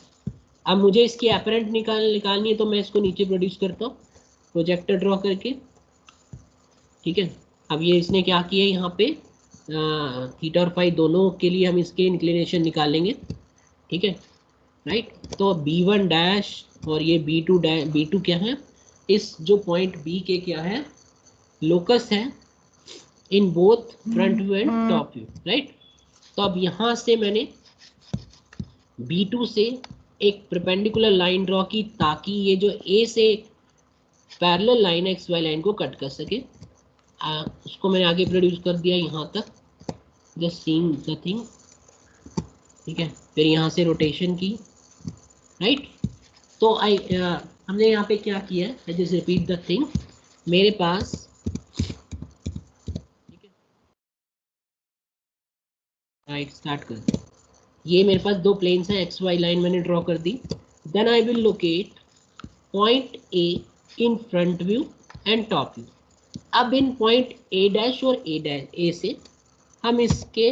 अब मुझे इसकी एपरेंट निकालनी है, तो मैं इसको नीचे प्रोड्यूस करता हूँ प्रोजेक्टर ड्रॉ करके. ठीक है, अब ये इसने क्या किया यहाँ पे थीटा और फाई दोनों के लिए हम इसके इंक्लिनेशन निकालेंगे. ठीक है, राइट? तो B1 डैश और ये B2 डैश, B2 क्या है, इस जो पॉइंट B के क्या है, लोकस है in both front view and top view, right? तो अब यहाँ से मैंने B2 से एक परपेंडिकुलर लाइन ड्रॉ की ताकि ये जो A से पैरेलल लाइन है XY लाइन को कट कर सके. उसको मैंने आगे प्रोड्यूस कर दिया यहाँ तक, जस्ट सीइंग द थिंग. ठीक है, फिर यहाँ से रोटेशन की, राइट? तो हमने यहाँ पे क्या किया है, I just repeat the thing. मेरे पास, ठीक है, राइट, स्टार्ट कर. ये मेरे पास दो प्लेन्स हैं, XY लाइन मैंने ड्रॉ कर दी. Then I will locate point A in front view and top view. अब इन पॉइंट A डैश और A से हम इसके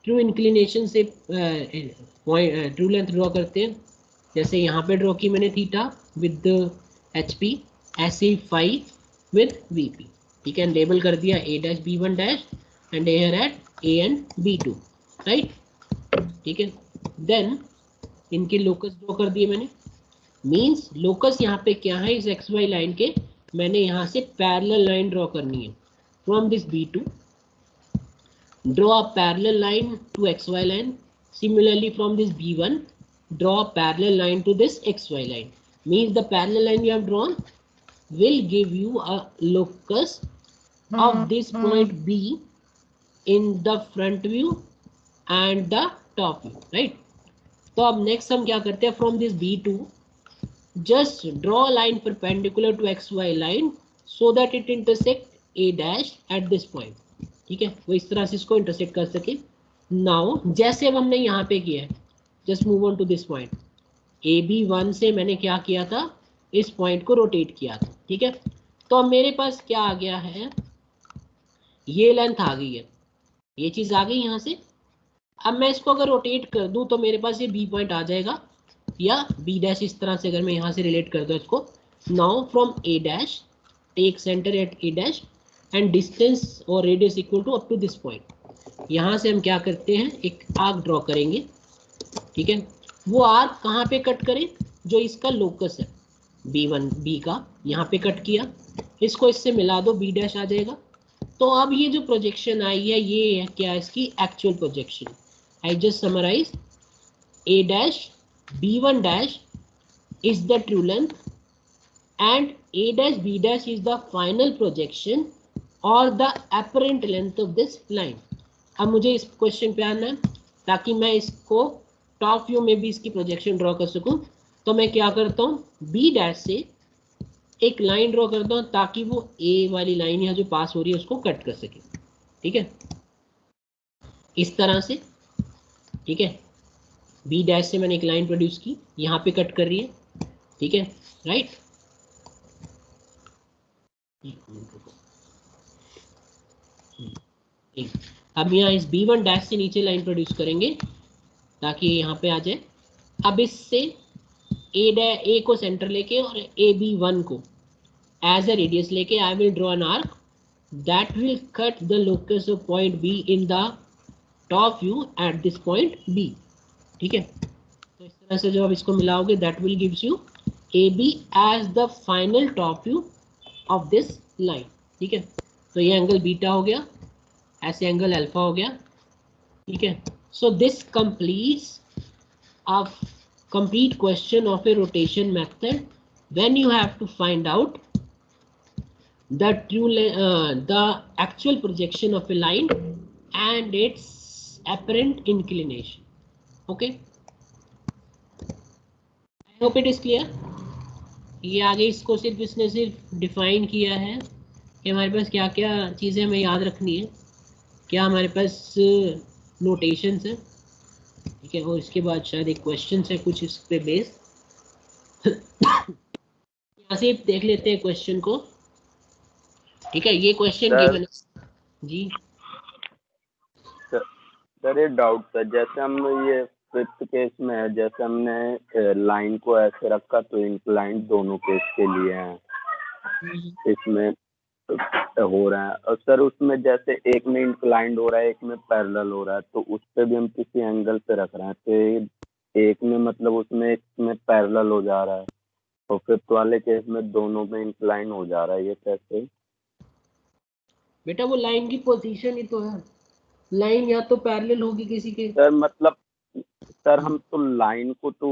ट्रू इंक्लिनेशन से ट्रू लेंथ ड्रॉ करते हैं. जैसे यहाँ पे ड्रॉ की मैंने थीटा विद HP, ऐसे ही फाई विद VP. ठीक है, लेबल कर दिया A dash B1 dash and here at A and B2, right? ठीक है, देन इनके लोकस ड्रॉ कर दिए मैंने. मीन्स लोकस यहाँ पे क्या है, इस XY लाइन के मैंने यहाँ से पैरेलल लाइन ड्रॉ करनी है. From this B2 draw a parallel line to XY line. Similarly from this B1 draw a parallel line to this XY line. Means the parallel line you have drawn will give you a locus of this point B in the front view and the top view, right? तो अब next हम क्या करते हैं, from this B2 just draw a line perpendicular to XY line so that it intersect A dash at this point. ठीक है, वो इस तरह से इसको इंटरसेक्ट कर सके. नाउ जैसे अब हमने यहाँ पे किया है, just move on to this point. AB1 से मैंने क्या किया था, इस पॉइंट को रोटेट किया था. ठीक है, तो अब मेरे पास क्या आ गया है, ये लेंथ आ गई है, ये चीज़ आ गई यहाँ से. अब मैं इसको अगर रोटेट कर दूँ तो मेरे पास ये B पॉइंट आ जाएगा, या B डैश इस तरह से अगर मैं यहाँ से रिलेट कर दूँ इसको. Now from A dash take centre at A dash and distance और radius equal to up to this point. यहाँ से हम क्या करते हैं, एक आर्क ड्रॉ करेंगे. ठीक है, वो आर्क कहाँ पे कट करें, जो इसका लोकस है B1 B का, यहाँ पे कट किया. इसको इससे मिला दो, B डैश आ जाएगा. तो अब ये जो प्रोजेक्शन आई है ये है क्या, इसकी actual projection. I just summarize, A dash B1 dash is the true length and A dash B dash is the final projection और the apparent length of this line. अब मुझे इस क्वेश्चन पे आना है ताकि मैं इसको टॉप व्यू में भी इसकी प्रोजेक्शन ड्रॉ कर सकूं. तो मैं क्या करता हूँ, B डैश से एक लाइन ड्रॉ करता हूँ ताकि वो A वाली लाइन यहाँ जो पास हो रही है उसको कट कर सके. ठीक है, इस तरह से. ठीक है, B डैश से मैंने एक लाइन प्रोड्यूस की, यहाँ पे कट कर रही है. ठीक है, राइट? ठीक। अब यहाँ इस B1 डैश से नीचे लाइन प्रोड्यूस करेंगे ताकि यहाँ पे आ जाए। अब इससे ए को सेंटर लेके और AB1 को एज अ रेडियस लेके आई will draw an arc that will cut the locus of point B in the top view at this point B। ठीक है, तो इस तरह से जब आप इसको मिलाओगे that will gives you AB as the final top view of this line. ठीक है, तो ये एंगल बीटा हो गया, ऐसे एंगल अल्फा हो गया। ठीक है, so this completes a complete question of a rotation method when you have to find out the the actual projection of a line and its apparent inclination. Okay, I hope it is clear. ये आगे इसको सिर्फ इसने सिर्फ define किया है कि हमारे पास क्या क्या चीज़ें हमें याद रखनी है, क्या हमारे पास नोटेशंस है। ठीक है, और इसके बाद शायद एक क्वेश्चन है कुछ इस पे बेस्ड। यहाँ से देख लेते हैं क्वेश्चन को। ठीक है, ये क्वेश्चन गिवन है जी। सर ये डाउट था, जैसे हम ये फिफ्थ केस में है, जैसे हमने लाइन को ऐसे रखा तो इंक्लाइन दोनों केस के लिए हैं इसमें हो रहा है, और सर उसमें जैसे एक में इंक्लाइंड हो रहा है एक में पैरेलल हो रहा है, तो उस पे भी हम किसी एंगल पे रख रहे हैं, तो एक में मतलब उसमें एक में पैरेलल हो जा रहा है और फिफ्थ वाले केस में दोनों में इंक्लाइन हो जा रहा है, ये कैसे? बेटा वो लाइन की पोजीशन ही तो है, लाइन या तो पैरेलल होगी किसी के। सर मतलब सर हम तो लाइन को तो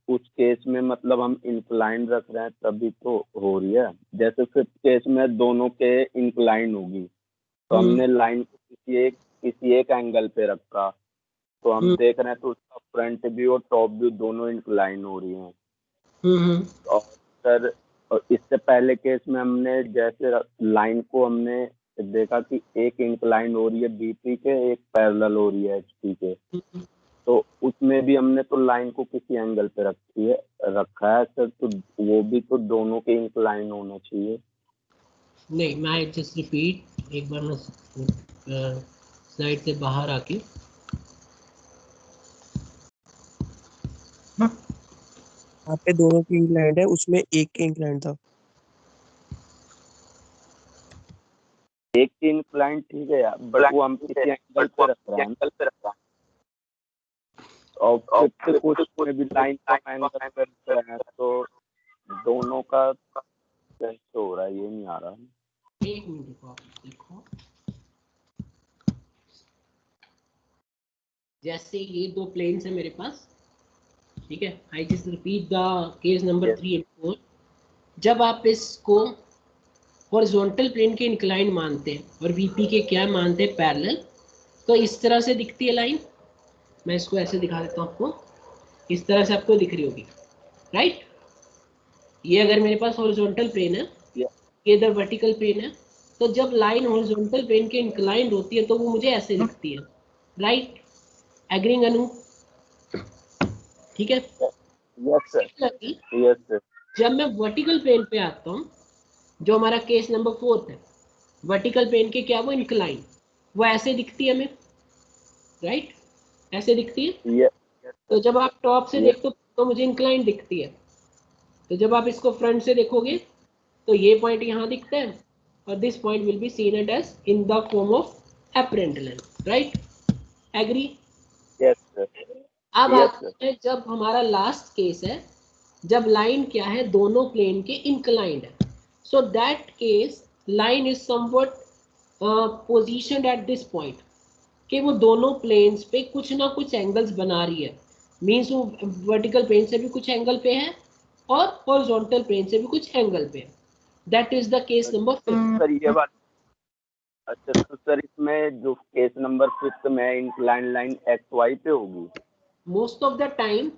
उस केस में मतलब हम इंक्लाइन रख रहे हैं तभी तो हो रही है, जैसे फिफ्थ केस में दोनों के इंक्लाइन होगी तो हमने लाइन को किसी एक एंगल पे रखा तो हम देख रहे हैं तो उसका फ्रंट व्यू और टॉप व्यू दोनों इंक्लाइन हो रही हैं। और सर इससे पहले केस में हमने जैसे लाइन को हमने देखा कि एक इंक्लाइन हो रही है बीपी के, एक पैरेलल हो रही है एचपी के, तो उसमें भी हमने तो लाइन को किसी एंगल पे रखा है सर, तो वो भी तो दोनों के इंक्लाइन होना चाहिए। नहीं, मैं जस्ट रिपीट एक बार मैं स्लाइड से बाहर आके यहाँ पे दोनों की इंक्लाइंड है, उसमें एक की इंक्लाइंड था। एक की इंक्लाइन ठीक है यार, बट वो हम किसी एंगल पे रख रहे हैं और फिफ्थ कुछ में भी लाइन का एंगल पे रख रहे हैं, तो दोनों का कैसे हो रहा है ये नहीं आ रहा। एक मिनट देखो, जैसे ये दो प्लेन्स है मेरे पास। ठीक है, I just repeat the case number 3 and 4। जब आप इसको हॉरिजॉन्टल प्लेन के इंक्लाइन मानते हैं और वीपी के क्या मानते हैं, पैरेलल, तो इस तरह से दिखती है लाइन। मैं इसको ऐसे दिखा देता हूँ आपको, इस तरह से आपको दिख रही होगी, राइट। ये अगर मेरे पास हॉरिजॉन्टल प्लेन है, ये इधर वर्टिकल प्लेन है, तो जब लाइन हॉरिजॉन्टल प्लेन के इंक्लाइंड होती है तो वो मुझे ऐसे दिखती है, राइट। एग्रीइंग अनु? ठीक है, यस सर। जब मैं वर्टिकल प्लेन पे आता हूँ, जो हमारा केस नंबर 4 है, वर्टिकल प्लेन के क्या वो इंक्लाइन, वो ऐसे दिखती है हमें, राइट, ऐसे दिखती है। तो जब आप टॉप से देखते हो तो मुझे इंक्लाइन दिखती है, तो जब आप इसको फ्रंट से देखोगे तो ये पॉइंट यहाँ दिखता है और this point will be seen as in the form of apparent line, right. Agree? Yes sir. अब आते हैं जब हमारा लास्ट केस है, जब लाइन क्या है, दोनों प्लेन के इंक्लाइंड है, so that case line is somewhat positioned at this point, कि वो दोनों प्लेन्स पे कुछ ना कुछ एंगल्स बना रही है, मीन्स वो वर्टिकल प्लेन से भी कुछ एंगल पे है और हॉरिजॉन्टल प्लेन से भी कुछ एंगल पे है। That is the case number 5। Sir ये बात अच्छा, तो सर इसमें जो केस नंबर 5 में इंक्लाइन लाइन एक्स वाई पे होगी मोस्ट ऑफ द टाइम,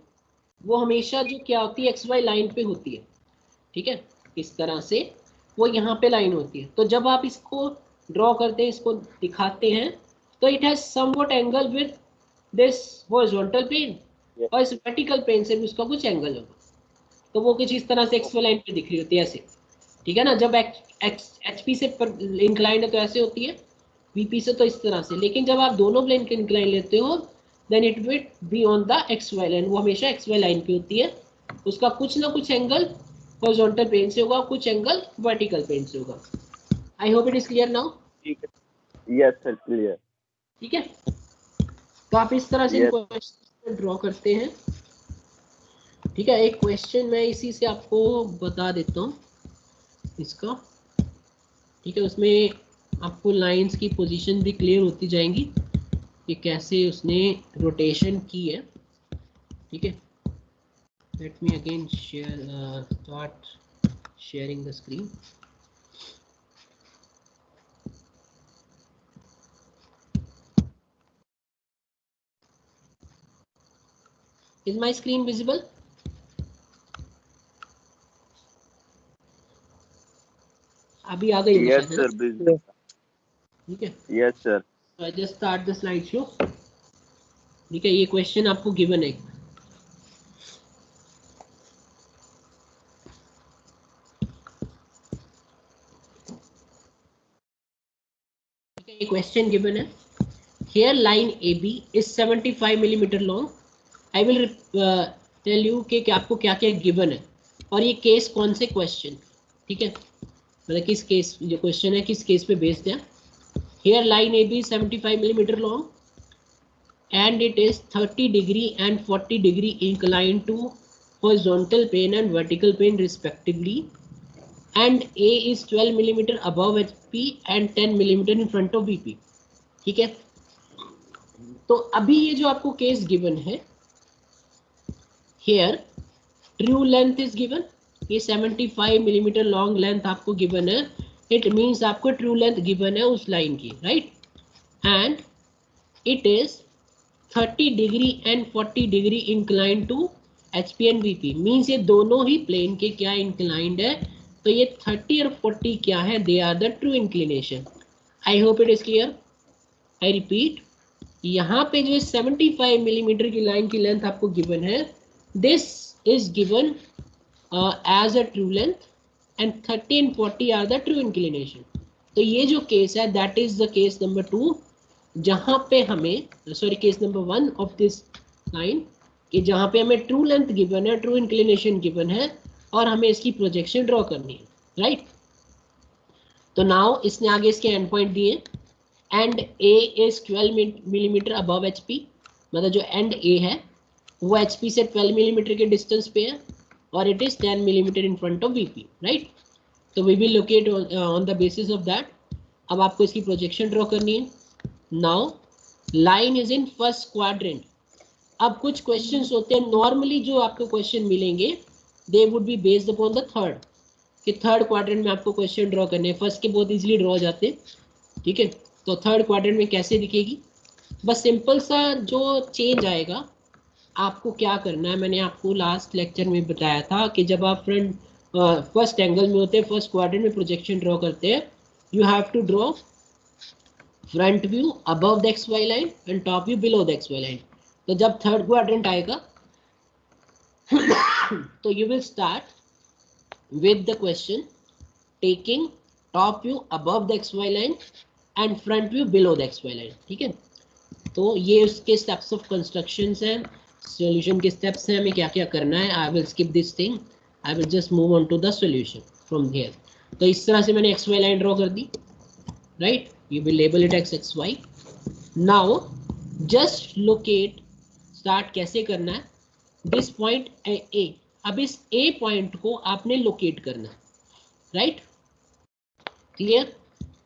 वो हमेशा जो क्या होती है एक्स वाई लाइन पे होती है। ठीक है, इस तरह से वो यहाँ पे लाइन होती है, तो जब आप इसको ड्रॉ करते हैं, इसको दिखाते हैं, तो it has somewhat angle with this horizontal plane और इस वर्टिकल प्लेन से भी उसका कुछ एंगल होगा, तो वो कुछ इस तरह से एक्स वाई लाइन पे दिख रही होती है ऐसे। ठीक है ना, जब एच पी से इंक्लाइंड है तो ऐसे होती है, VP से तो इस तरह से, लेकिन जब आप दोनों प्लेन के इंक्लाइन लेते हो then it will be on the XY line, वो हमेशा XY लाइन पे होती है, उसका कुछ ना कुछ एंगल हॉरिजॉन्टल प्लेन से होगा, कुछ एंगल वर्टिकल प्लेन से होगा। आई hope it is clear now. ठीक है, यस सर क्लियर। ठीक है, तो आप इस तरह से Yes. इनको ड्रॉ करते हैं। ठीक है, एक क्वेश्चन मैं इसी से आपको बता देता हूँ इसका। ठीक है, उसमें आपको लाइंस की पोजीशन भी क्लियर होती जाएंगी कि कैसे उसने रोटेशन की है। ठीक है, let me again share start sharing the screen. Is my screen visible? अभी आ गई Yes है sir, ना? ठीक है, yes sir. I just start the slide show। ठीक है, ये क्वेश्चन आपको गिवन है। ठीक है, ये क्वेश्चन गिवन है। Here line AB is 75 millimeter long। I will tell you कि आपको क्या क्या गिवन है और ये केस कौन से क्वेश्चन, ठीक है, मतलब किस केस, जो क्वेश्चन है किस केस पे बेस्ड है। Here line AB is 75 millimeter long and it is 30 degree and 40 degree inclined to horizontal plane and vertical plane respectively, and A is 12 millimeter above HP and 10 millimeter in front of VP। ठीक है, तो अभी ये जो आपको case given है, here true length is given, ये 75 millimetre long length आपको गिवन है, इट मींस आपको ट्रू लेंथ गिवन है उस लाइन की, right, and it is 30 degree and 40 degree incline to HP and VP, means ये दोनों ही प्लेन के क्या इंक्लाइंड है, तो ये 30 और 40 क्या है, they are the true inclination. I hope it is clear. I repeat, यहाँ पे जो 75 मिलीमीटर की लाइन की लेंथ आपको गिवन है, this is given as a true length and 30 and 40 are the true inclination. तो ये जो केस है that is the case number 2, जहाँ पे हमें, sorry case number 1 of this line, कि जहाँ पे हमें ट्रू लेंथ गिवन है, ट्रू इंक्लिनेशन गिवन है और हमें इसकी प्रोजेक्शन ड्रॉ करनी है, राइट। तो नाउ इसने आगे इसके एंड पॉइंट दिए, and A is 12 millimetre above HP, मतलब जो एंड A है वो HP से 12 मिलीमीटर के डिस्टेंस पे है और it is 10 millimetre in front of VP, right. तो we will locate on the basis of that. अब आपको इसकी प्रोजेक्शन ड्रॉ करनी है। Now line is in first quadrant. अब कुछ क्वेश्चंस होते हैं नॉर्मली जो आपको क्वेश्चन मिलेंगे, they would be based upon the third, कि थर्ड क्वाड्रेंट में आपको क्वेश्चन ड्रॉ करने हैं। फर्स्ट के बहुत इजीली ड्रॉ हो जाते हैं, ठीक है, तो थर्ड क्वाड्रेंट में कैसे दिखेगी, बस सिंपल सा जो चेंज आएगा, आपको क्या करना है, मैंने आपको लास्ट लेक्चर में बताया था कि जब आप फ्रंट फर्स्ट एंगल में होते हैं, फर्स्ट क्वाड्रेंट में प्रोजेक्शन ड्रॉ करते हैं, you have to draw front view above the XY line and top view below the XY line. तो जब थर्ड क्वाड्रेंट आएगा तो you will start with the question taking top view above the XY line and front view below the XY line, ठीक है। तो ये उसके steps of constructions हैं, सॉल्यूशन के स्टेप्स हैं, हमें क्या क्या करना है। I will skip this thing, I will just move on to the solution from here. तो इस तरह से मैंने XY लाइन ड्रॉ कर दी, right, you will label it X XY। Now just locate, start कैसे करना है, दिस पॉइंट A, अब इस A पॉइंट को आपने लोकेट करना है, राइट, क्लियर।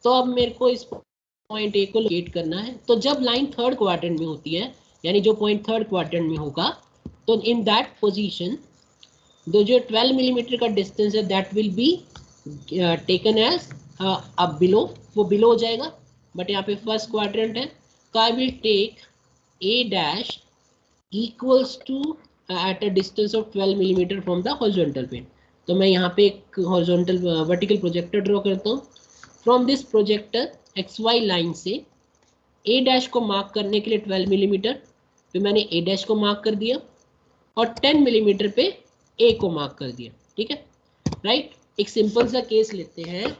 तो अब मेरे को इस पॉइंट A को लोकेट करना है। तो जब लाइन थर्ड क्वाड्रेंट में होती है, यानी जो पॉइंट थर्ड क्वाड्रेंट में होगा, तो इन दैट पोजीशन जो 12 मिलीमीटर का डिस्टेंस है that will be taken as अब बिलो, वो बिलो हो जाएगा, बट यहाँ पे फर्स्ट क्वाड्रेंट है, तो I will take A dash equals to at a distance of 12 millimetre from the horizontal plane. तो मैं यहाँ पे एक हॉरिजॉन्टल वर्टिकल प्रोजेक्टर ड्रॉ करता हूँ। From this projector XY line से A डैश को मार्क करने के लिए 12 मिलीमीटर पे मैंने A डैश को मार्क कर दिया और 10 मिलीमीटर पे A को मार्क कर दिया, ठीक है, राइट। एक सिंपल सा केस लेते हैं,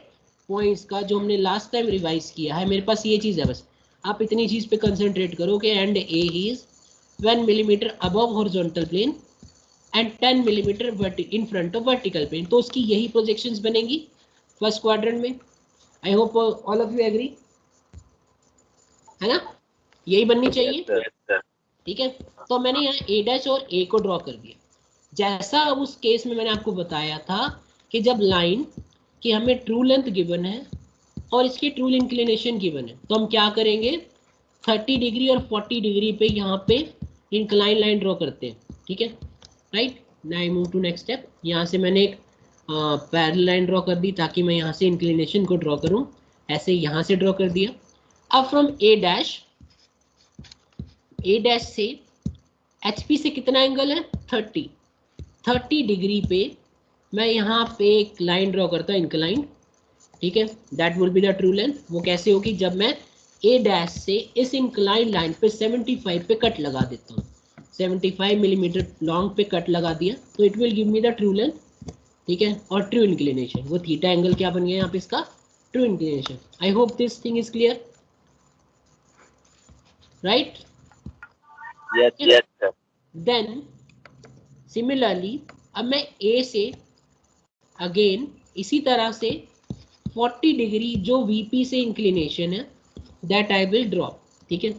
पॉइंट्स का जो हमने लास्ट टाइम रिवाइज किया है, मेरे पास ये चीज़ है बस, आप इतनी चीज़ पे कंसंट्रेट करो कि and A is 1 millimetre above horizontal plane and 10 millimetre in front of vertical plane. तो उसकी यही प्रोजेक्शंस बनेगी फर्स्ट क्वाड्रेंट में। I hope all of you agree, है ना? यही बननी चाहिए, ठीक है। तो मैंने यहाँ ए डैश और ए को ड्रॉ कर दिया, जैसा अब उस केस में मैंने आपको बताया था कि जब लाइन की हमें ट्रू लेंथ गिवन है और इसकी ट्रू इंक्लिनेशन गिवन है, तो हम क्या करेंगे, 30 डिग्री और 40 डिग्री पे यहाँ पे इंक्लाइन लाइन ड्रॉ करते हैं, ठीक है, right. Now I move to next step. यहाँ से मैंने एक पैरेलल लाइन ड्रॉ कर दी ताकि मैं यहाँ से इंक्लिनेशन को ड्रॉ करूँ, ऐसे यहाँ से ड्रॉ कर दिया। अब फ्रॉम ए डैश से HP से कितना एंगल है, 30 डिग्री पे मैं यहाँ पे एक लाइन ड्रॉ करता हूँ इंक्लाइन, ठीक है, that will be the true length. वो कैसे होगी, जब मैं ए डैश से इस इंक्लाइन लाइन पे 75 पे कट लगा देता हूँ, 75 मिलीमीटर लॉन्ग पे कट लगा दिया, तो it will give me the true length, ठीक है। और ट्रू इंक्लिनेशन, वो थीटा एंगल क्या बन गया यहाँ पे, इसका true inclination. I hope this thing is clear, right? Yes sir. Then similarly अब मैं ए से अगेन इसी तरह से 40 डिग्री जो VP से इंक्लिनेशन है दैट आई विल ड्रॉ, ठीक है।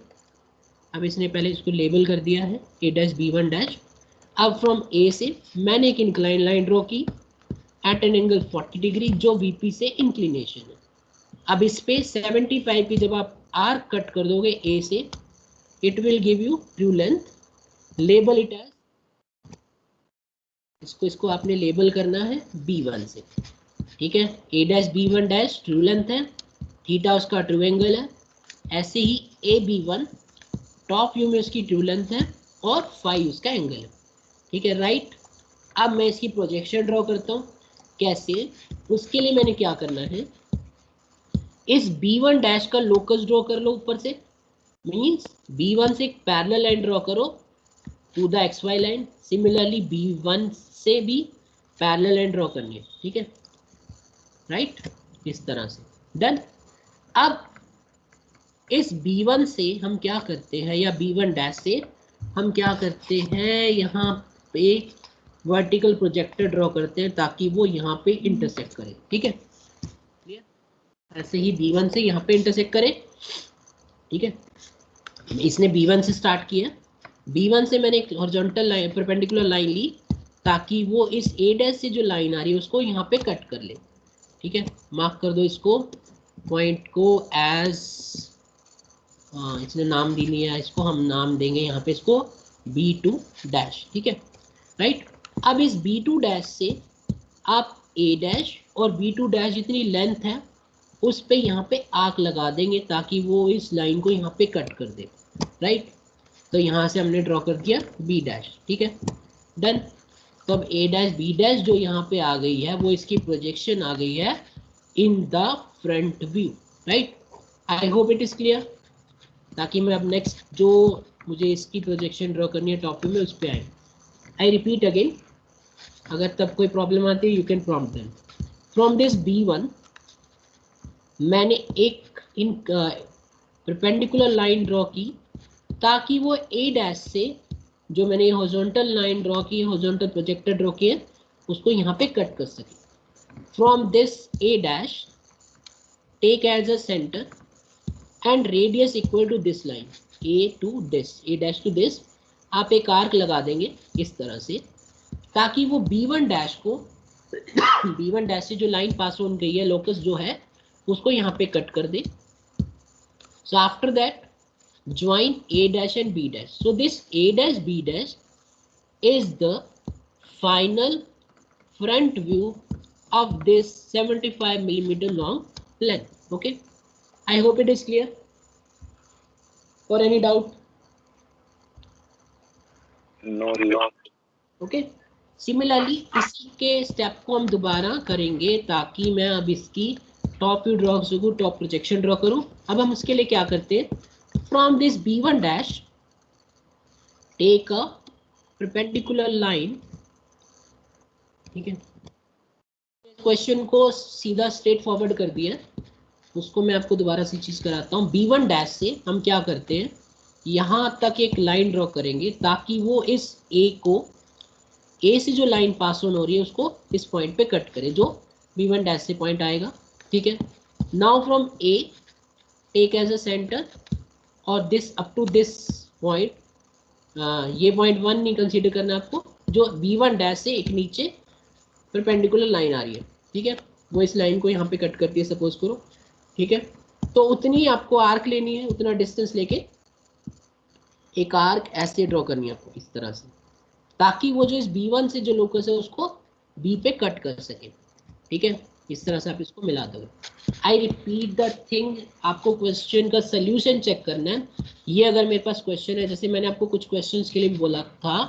अब इसने पहले इसको लेबल कर दिया है A डैश B1 डैश। अब फ्रॉम ए से मैंने एक इंक्लाइन लाइन ड्रॉ की एट एन एंगल 40 डिग्री जो VP से इंक्लिनेशन है। अब इस पे 75 की जब आप आर्क कट कर दोगे ए से, it will give you true length, label it as, इसको आपने लेबल करना है B1 से, ठीक है। A dash B1 dash true length है, थीटा उसका ट्रू एंगल है, ऐसे ही AB1 टॉप व्यू में उसकी ट्रू लेंथ है और फाई उसका एंगल है, ठीक है, राइट। अब मैं इसकी प्रोजेक्शन ड्रॉ करता हूँ, कैसे, उसके लिए मैंने क्या करना है, इस B1 डैश का लोकस ड्रॉ कर लो ऊपर से, मीन्स B1 से एक पैरेलल लाइन ड्रॉ करो to the XY line. Similarly B1 से भी पैरेलल लाइन ड्रॉ करनी है, ठीक है, राइट, इस तरह से। डन। अब इस B1 से हम क्या करते हैं, या B1 डैश से हम क्या करते हैं, यहाँ पे वर्टिकल प्रोजेक्टर ड्रॉ करते हैं ताकि वो यहाँ पे इंटरसेक्ट करे, ठीक है, ऐसे ही B1 से यहाँ पे इंटरसेक्ट करे, ठीक है। इसने B1 से स्टार्ट किया, B1 से मैंने एक हॉरिजॉन्टल लाइन, परपेंडिकुलर लाइन ली ताकि वो इस A डैश से जो लाइन आ रही है उसको यहाँ पे कट कर ले, ठीक है। मार्क कर दो इसको, पॉइंट को एज, इसने नाम दी नहीं है, इसको हम नाम देंगे यहाँ पे इसको B2 डैश, ठीक है, राइट। अब इस B2 डैश से आप A डैश और B2 डैश जितनी लेंथ है उस पे यहाँ पे आर्क लगा देंगे ताकि वो इस लाइन को यहाँ पे कट कर दे, राइट। तो यहाँ से हमने ड्रॉ कर दिया B डैश, ठीक है, डन। तो अब A डैश B डैश जो यहाँ पे आ गई है वो इसकी प्रोजेक्शन आ गई है इन the front view, right. I hope it is clear, ताकि मैं अब नेक्स्ट जो मुझे इसकी प्रोजेक्शन ड्रॉ करनी है टॉप व्यू में उस पर आए। आई रिपीट अगेन, अगर तब कोई प्रॉब्लम आती है you can prompt them. From this B1 मैंने एक इन परपेंडिकुलर लाइन ड्रॉ की ताकि वो A डैश से जो मैंने हॉरिजॉन्टल लाइन ड्रॉ की, हॉरिजॉन्टल प्रोजेक्टर ड्रॉ किए, उसको यहाँ पे कट कर सके। From this A dash take as a centre and radius equal to this line A to this, A dash to this, आप एक आर्क लगा देंगे इस तरह से ताकि वो B1 डैश को B1 डैश से जो लाइन पास ऑन गई है, लोकस जो है, उसको यहाँ पे कट कर दे। So after that join A dash and B dash. So this A dash B dash is the final front view of this 75 millimeter long length. Okay, I hope it is clear. Or any doubt? No. Okay. Similarly इसी के step को हम दोबारा करेंगे ताकि मैं अब इसकी टॉप व्यू ड्रॉ करूँ, टॉप प्रोजेक्शन ड्रॉ करूँ। अब हम उसके लिए क्या करते हैं, from this B1 dash take a perpendicular line, ठीक है, क्वेश्चन को सीधा स्ट्रेट फॉरवर्ड कर दिया, उसको मैं आपको दोबारा से चीज कराता हूँ। B1 डैश से हम क्या करते हैं, यहाँ तक एक लाइन ड्रॉ करेंगे ताकि वो इस ए को, ए से जो लाइन पास ऑन हो रही है उसको इस पॉइंट पे कट करे, जो B1 डैश से पॉइंट आएगा। ठीक है, now from A take as a centre और this up to this point, ये पॉइंट 1 नहीं कंसीडर करना आपको, जो B1 डैश से एक नीचे परपेंडिकुलर लाइन आ रही है। ठीक है, वो इस लाइन को यहाँ पे कट करती है सपोज करो। ठीक है, तो उतनी आपको आर्क लेनी है, उतना डिस्टेंस लेके एक आर्क ऐसे ड्रॉ करनी है आपको इस तरह से, ताकि वो जो इस B1 से जो लोकस है उसको B पे कट कर सके। ठीक है, इस तरह से आप इसको मिला दो। आई रिपीट द थिंग, आपको क्वेश्चन का सोल्यूशन चेक करना है। ये अगर मेरे पास क्वेश्चन है, जैसे मैंने आपको कुछ क्वेश्चंस के लिए बोला था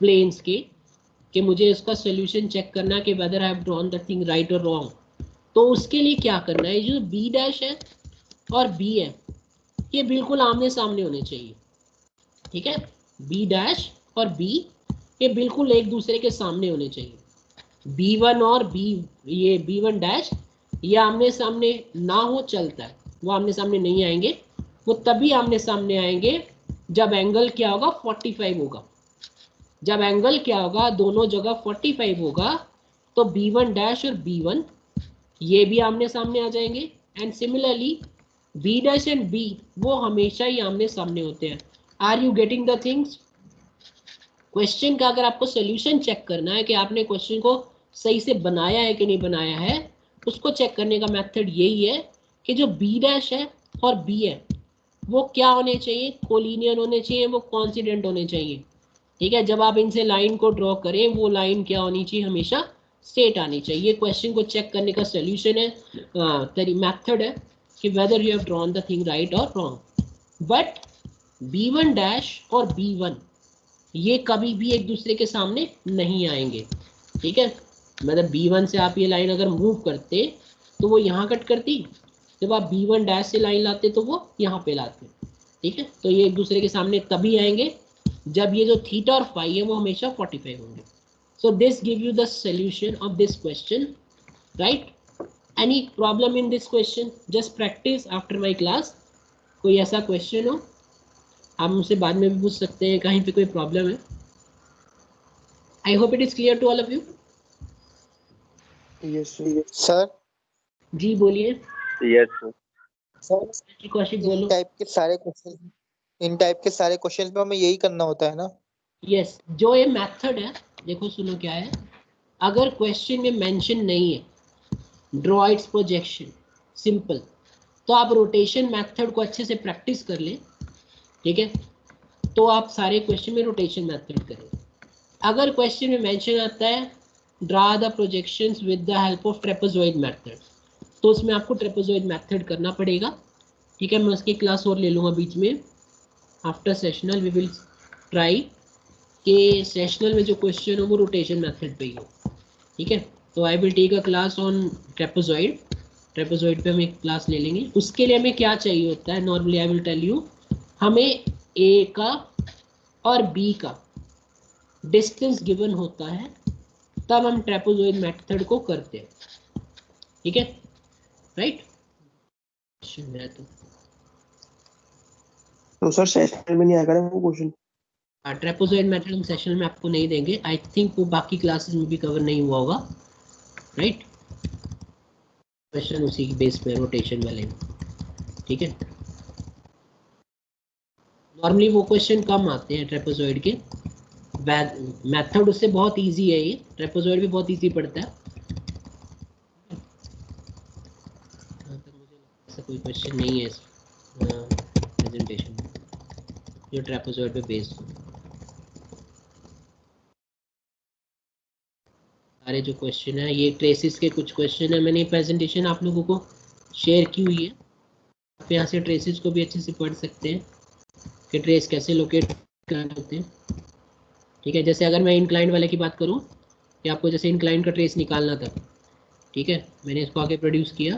प्लेन्स के, कि मुझे इसका सोल्यूशन चेक करना है कि whether I have drawn the thing right और रॉन्ग, तो उसके लिए क्या करना है, जो B डैश है और B है ये बिल्कुल आमने सामने होने चाहिए। ठीक है, B डैश और B ये बिल्कुल एक दूसरे के सामने होने चाहिए। B1 और ये B1 डैश ये आमने सामने ना हो चलता है, वो आमने सामने नहीं आएंगे, वो तभी आमने सामने आएंगे जब एंगल क्या होगा 45 होगा। जब एंगल क्या होगा दोनों जगह 45 होगा तो B1 डैश और B1 ये भी आमने सामने आ जाएंगे। And similarly B dash and B वो हमेशा ही आमने सामने होते हैं। Are you getting the things? Question का अगर आपको सोल्यूशन चेक करना है कि आपने क्वेश्चन को सही से बनाया है कि नहीं बनाया है, उसको चेक करने का मेथड यही है कि जो B डैश है और B है वो क्या होने चाहिए, कोलिनियर होने चाहिए, वो कॉन्सिडेंट होने चाहिए। ठीक है, जब आप इनसे लाइन को ड्रॉ करें वो लाइन क्या होनी चाहिए, हमेशा स्ट्रेट आनी चाहिए। क्वेश्चन को चेक करने का सोल्यूशन है, मेथड है कि whether you have drawn the thing right और रॉन्ग। बट B1 डैश और B1 ये कभी भी एक दूसरे के सामने नहीं आएंगे। ठीक है, मतलब B1 से आप ये लाइन अगर मूव करते तो वो यहाँ कट करती, जब आप B1 डैश से लाइन लाते तो वो यहाँ पे लाते। ठीक है, तो ये एक दूसरे के सामने तभी आएंगे जब ये जो थीटा और फाई है वो हमेशा 45 होंगे। So this give you the solution of this question, right? Any problem in this question? Just practice after my class. कोई ऐसा क्वेश्चन हो आप मुझसे बाद में भी पूछ सकते हैं, कहीं पे कोई प्रॉब्लम है। I hope it is clear to all of you. Yes sir. जी बोलिए। यस सर कौशिक इन बोलो। टाइप के सारे क्वेश्चन में हमें यही करना होता है ना? यस, जो ये मेथड है देखो सुनो क्या है, अगर क्वेश्चन में मेंशन नहीं है ड्रॉ इट्स प्रोजेक्शन सिंपल, तो आप रोटेशन मेथड को अच्छे से प्रैक्टिस कर लें। ठीक है, तो आप सारे क्वेश्चन में रोटेशन मेथड करें। अगर क्वेश्चन में मेंशन आता है draw the projections with the help of trapezoid method, तो उसमें आपको ट्रेपेजॉइड मेथड करना पड़ेगा। ठीक है, मैं उसकी क्लास और ले लूँगा बीच में। After sessional we will try कि सेशनल में जो क्वेश्चन हो वो रोटेशन मेथड पे ही हो। ठीक है, तो I will take a class on trapezoid. Trapezoid पे हम एक क्लास ले लेंगे। उसके लिए हमें क्या चाहिए होता है, normally I will tell you, हमें ए का और बी का डिस्टेंस गिवन होता है, तब हम ट्रेपेजॉइड मेथड को करते हैं। ठीक है, राइट? तो सर सेशन में नहीं आएगा ना वो क्वेश्चन? ट्रेपेजॉइड मेथड हम सेशन में आपको नहीं देंगे, आई थिंक वो बाकी क्लासेस में भी कवर नहीं हुआ होगा, राइट? क्वेश्चन उसी की बेस पे रोटेशन वाले। ठीक है, नॉर्मली वो क्वेश्चन कम आते हैं ट्रेपेजॉइड के, मेथड उससे बहुत इजी है, ये ट्रेपेजॉइड भी बहुत इजी पड़ता है। ऐसा कोई क्वेश्चन नहीं है इस प्रेजेंटेशन में जो ट्रेपेजॉइड पे बेस्ड हो। सारे जो क्वेश्चन है ये ट्रेसिस के कुछ क्वेश्चन है, मैंने प्रेजेंटेशन आप लोगों को शेयर की हुई है, आप यहाँ से ट्रेसिस को भी अच्छे से पढ़ सकते हैं कि ट्रेस कैसे लोकेट करते हैं। ठीक है, जैसे अगर मैं इंक्लाइंड वाले की बात करूँ कि आपको जैसे इंक्लाइंड का ट्रेस निकालना था, ठीक है, मैंने इसको आगे प्रोड्यूस किया,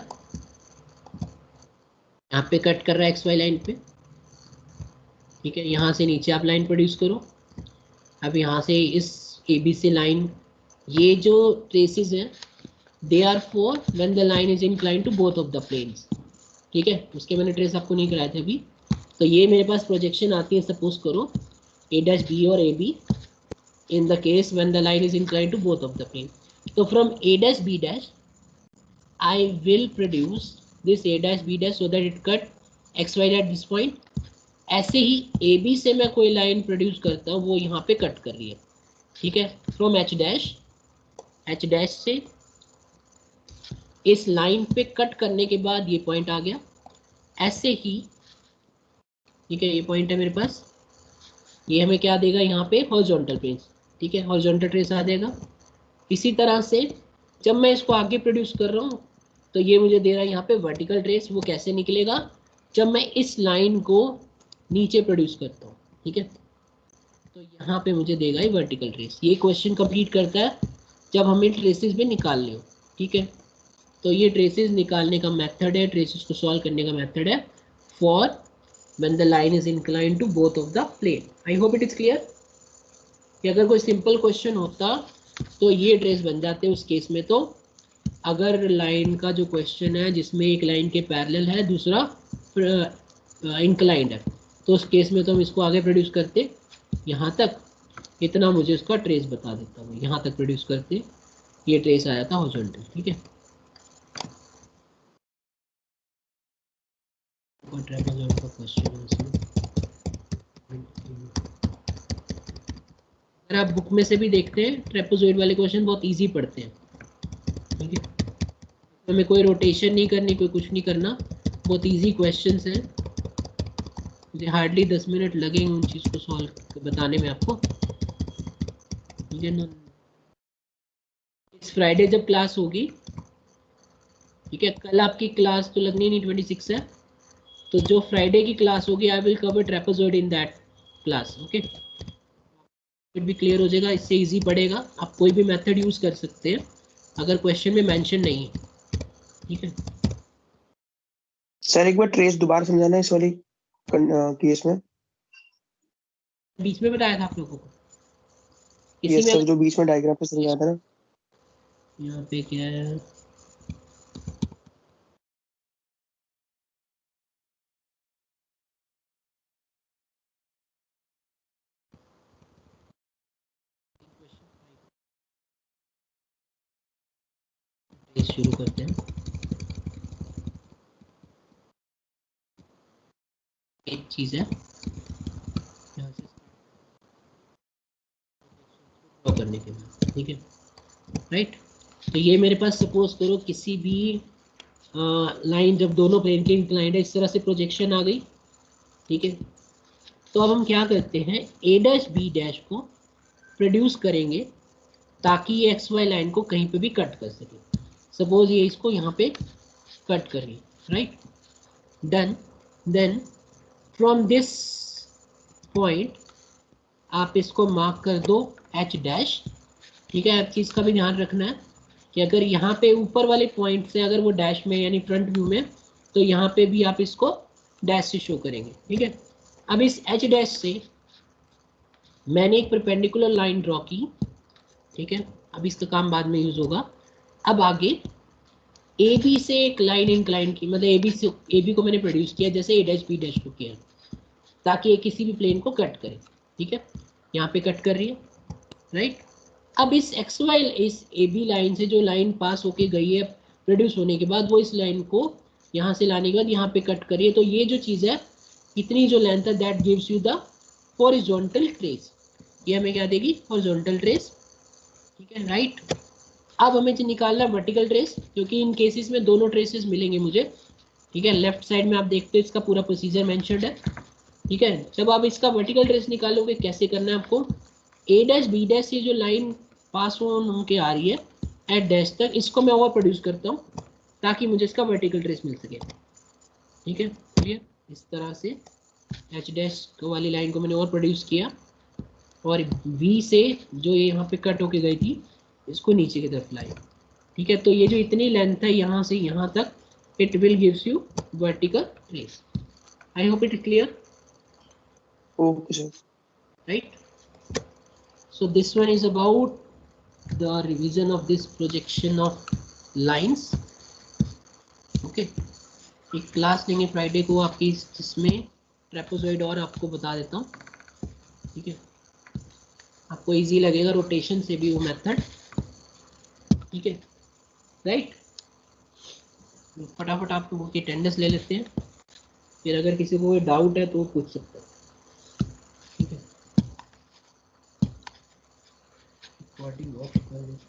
यहाँ पे कट कर रहा है एक्स वाई लाइन पे। ठीक है, यहाँ से नीचे आप लाइन प्रोड्यूस करो। अब यहाँ से इस ए बी सी लाइन, ये जो ट्रेसेस हैं they are for when the line is inclined to both of the planes. ठीक है, उसके मैंने ट्रेस आपको नहीं कराए थे अभी। तो ये मेरे पास प्रोजेक्शन आती है, सपोज करो ए डैश बी और A B in the case when the line is inclined to both of the plane. So from A dash B dash I will produce this A dash B dash so that it cut XY at this point. ऐसे ही AB से मैं कोई line produce करता हूँ, वो यहाँ पे cut कर रही है। ठीक है, फ्रॉम H डैश से इस लाइन पे कट करने के बाद ये पॉइंट आ गया, ऐसे ही। ठीक है, ये पॉइंट है मेरे पास, ये हमें क्या देगा यहाँ पे, हॉरिजॉन्टल प्लेन। ठीक है, हॉरिजॉन्टल ट्रेस आ जाएगा। इसी तरह से जब मैं इसको आगे प्रोड्यूस कर रहा हूँ तो ये मुझे दे रहा है यहाँ पे वर्टिकल ट्रेस। वो कैसे निकलेगा, जब मैं इस लाइन को नीचे प्रोड्यूस करता हूँ। ठीक है, तो यहाँ पे मुझे देगा ये वर्टिकल ट्रेस। ये क्वेश्चन कंप्लीट करता है जब हमें ट्रेसेस भी निकालने हो। ठीक है, तो ये ट्रेसेस निकालने का मेथड है, ट्रेसेस को सॉल्व करने का मेथड है for when the line is inclined to both of the plane. I hope it is clear कि अगर कोई सिंपल क्वेश्चन होता तो ये ट्रेस बन जाते उस केस में। तो अगर लाइन का जो क्वेश्चन है जिसमें एक लाइन के पैरेलल है, दूसरा इंक्लाइंड है, तो उस केस में तो हम इसको आगे प्रोड्यूस करते यहाँ तक, इतना मुझे उसका ट्रेस बता देता हूँ, यहाँ तक प्रोड्यूस करते ये ट्रेस आया था हॉरिजॉन्टल। ठीक है, अगर आप बुक में से भी देखते हैं ट्रेपेजॉइड वाले क्वेश्चन बहुत इजी पड़ते हैं। ठीक है, हमें कोई रोटेशन नहीं करनी, कोई कुछ नहीं करना, बहुत इजी क्वेश्चंस हैं। मुझे हार्डली 10 मिनट लगेंगे उन चीज़ को सॉल्व बताने में आपको। ठीक है ना, इस फ्राइडे जब क्लास होगी, ठीक है, कल आपकी क्लास तो लगनी नहीं, 26 है, तो जो फ्राइडे की क्लास होगी आई will cover trapezoid in that class. Okay, फिर भी क्लियर हो जाएगा, इससे इजी पड़ेगा। आप कोई भी मेथड यूज कर सकते हैं अगर क्वेश्चन में मेंशन नहीं है। ठीक है सर, एक बार ट्रेस दोबारा समझाना इस वाली केस में। बीच में बताया था आप लोगों को, ये इसी में सर जो बीच में डायग्राम पे समझाया था ना, यहाँ पे क्या है, शुरू करते हैं। एक चीज है यहाँ से ड्रॉ करने के बाद। ठीक है, राइट। तो ये मेरे पास सपोज करो किसी भी लाइन जब दोनों प्लेन के इंक्लाइंड है, इस तरह से प्रोजेक्शन आ गई। ठीक है, तो अब हम क्या करते हैं, ए डैश बी डैश को प्रोड्यूस करेंगे ताकि ये एक्स वाई लाइन को कहीं पे भी कट कर सके। सपोज ये इसको यहाँ पे कट कर रही, right, done. Then from this point आप इसको मार्क कर दो एच डैश। ठीक है, एक चीज़ का भी ध्यान रखना है कि अगर यहाँ पे ऊपर वाले पॉइंट से अगर वो डैश में यानी फ्रंट व्यू में, तो यहाँ पे भी आप इसको डैश से शो करेंगे। ठीक है, अब इस एच डैश से मैंने एक परपेंडिकुलर लाइन ड्रॉ की। ठीक है, अब इसका काम बाद में यूज होगा। अब आगे ए बी से एक लाइन इंक्लाइन की, मतलब ए बी को मैंने प्रोड्यूस किया जैसे ए डैश बी डैश को किया, ताकि ये किसी भी प्लेन को कट करे। ठीक है, यहाँ पे कट कर रही है, राइट। अब इस एक्स वाई, इस ए बी लाइन से जो लाइन पास होके गई है प्रोड्यूस होने के बाद, वो इस लाइन को यहाँ से लाने के बाद यहाँ पे कट करिए, तो ये जो चीज़ है, इतनी जो लेंथ है, that gives you the horizontal trace. ये हमें क्या देगी, हॉरिजॉन्टल ट्रेस। ठीक है, राइट। अब हमें निकालना वर्टिकल ट्रेस, क्योंकि इन केसेस में दोनों ट्रेसेस मिलेंगे मुझे। ठीक है, लेफ्ट साइड में आप देखते हो इसका पूरा प्रोसीजर मेंशन्ड है। ठीक है, जब आप इसका वर्टिकल ट्रेस निकालोगे, कैसे करना है आपको, ए डैश बी डैश से जो लाइन पास ऑन होके आ रही है एट डैश तक, इसको मैं ओवर प्रोड्यूस करता हूँ ताकि मुझे इसका वर्टिकल ट्रेस मिल सके। ठीक है, क्लियर। इस तरह से एच डैश वाली लाइन को मैंने ओवर प्रोड्यूस किया, और वी से जो ये यहाँ पे कट होके गई थी, इसको नीचे की तरफ लाई। ठीक है, तो ये जो इतनी लेंथ है यहाँ से यहाँ तक, it will gives you vertical trace. I hope it clear. Okay sir. Right, so this one is about the revision of this projection of lines. Okay, एक क्लास लेंगे फ्राइडे को आपकी, जिसमें ट्रेपेजॉइड और आपको बता देता हूँ, ठीक है, आपको इजी लगेगा रोटेशन से भी वो मेथड, ठीक है, राइट। फटाफट आप लोगों की अटेंडेंस ले लेते हैं, फिर अगर किसी को कोई डाउट है तो वो पूछ सकते हैं, ठीक है। रिकॉर्डिंग ऑफ कर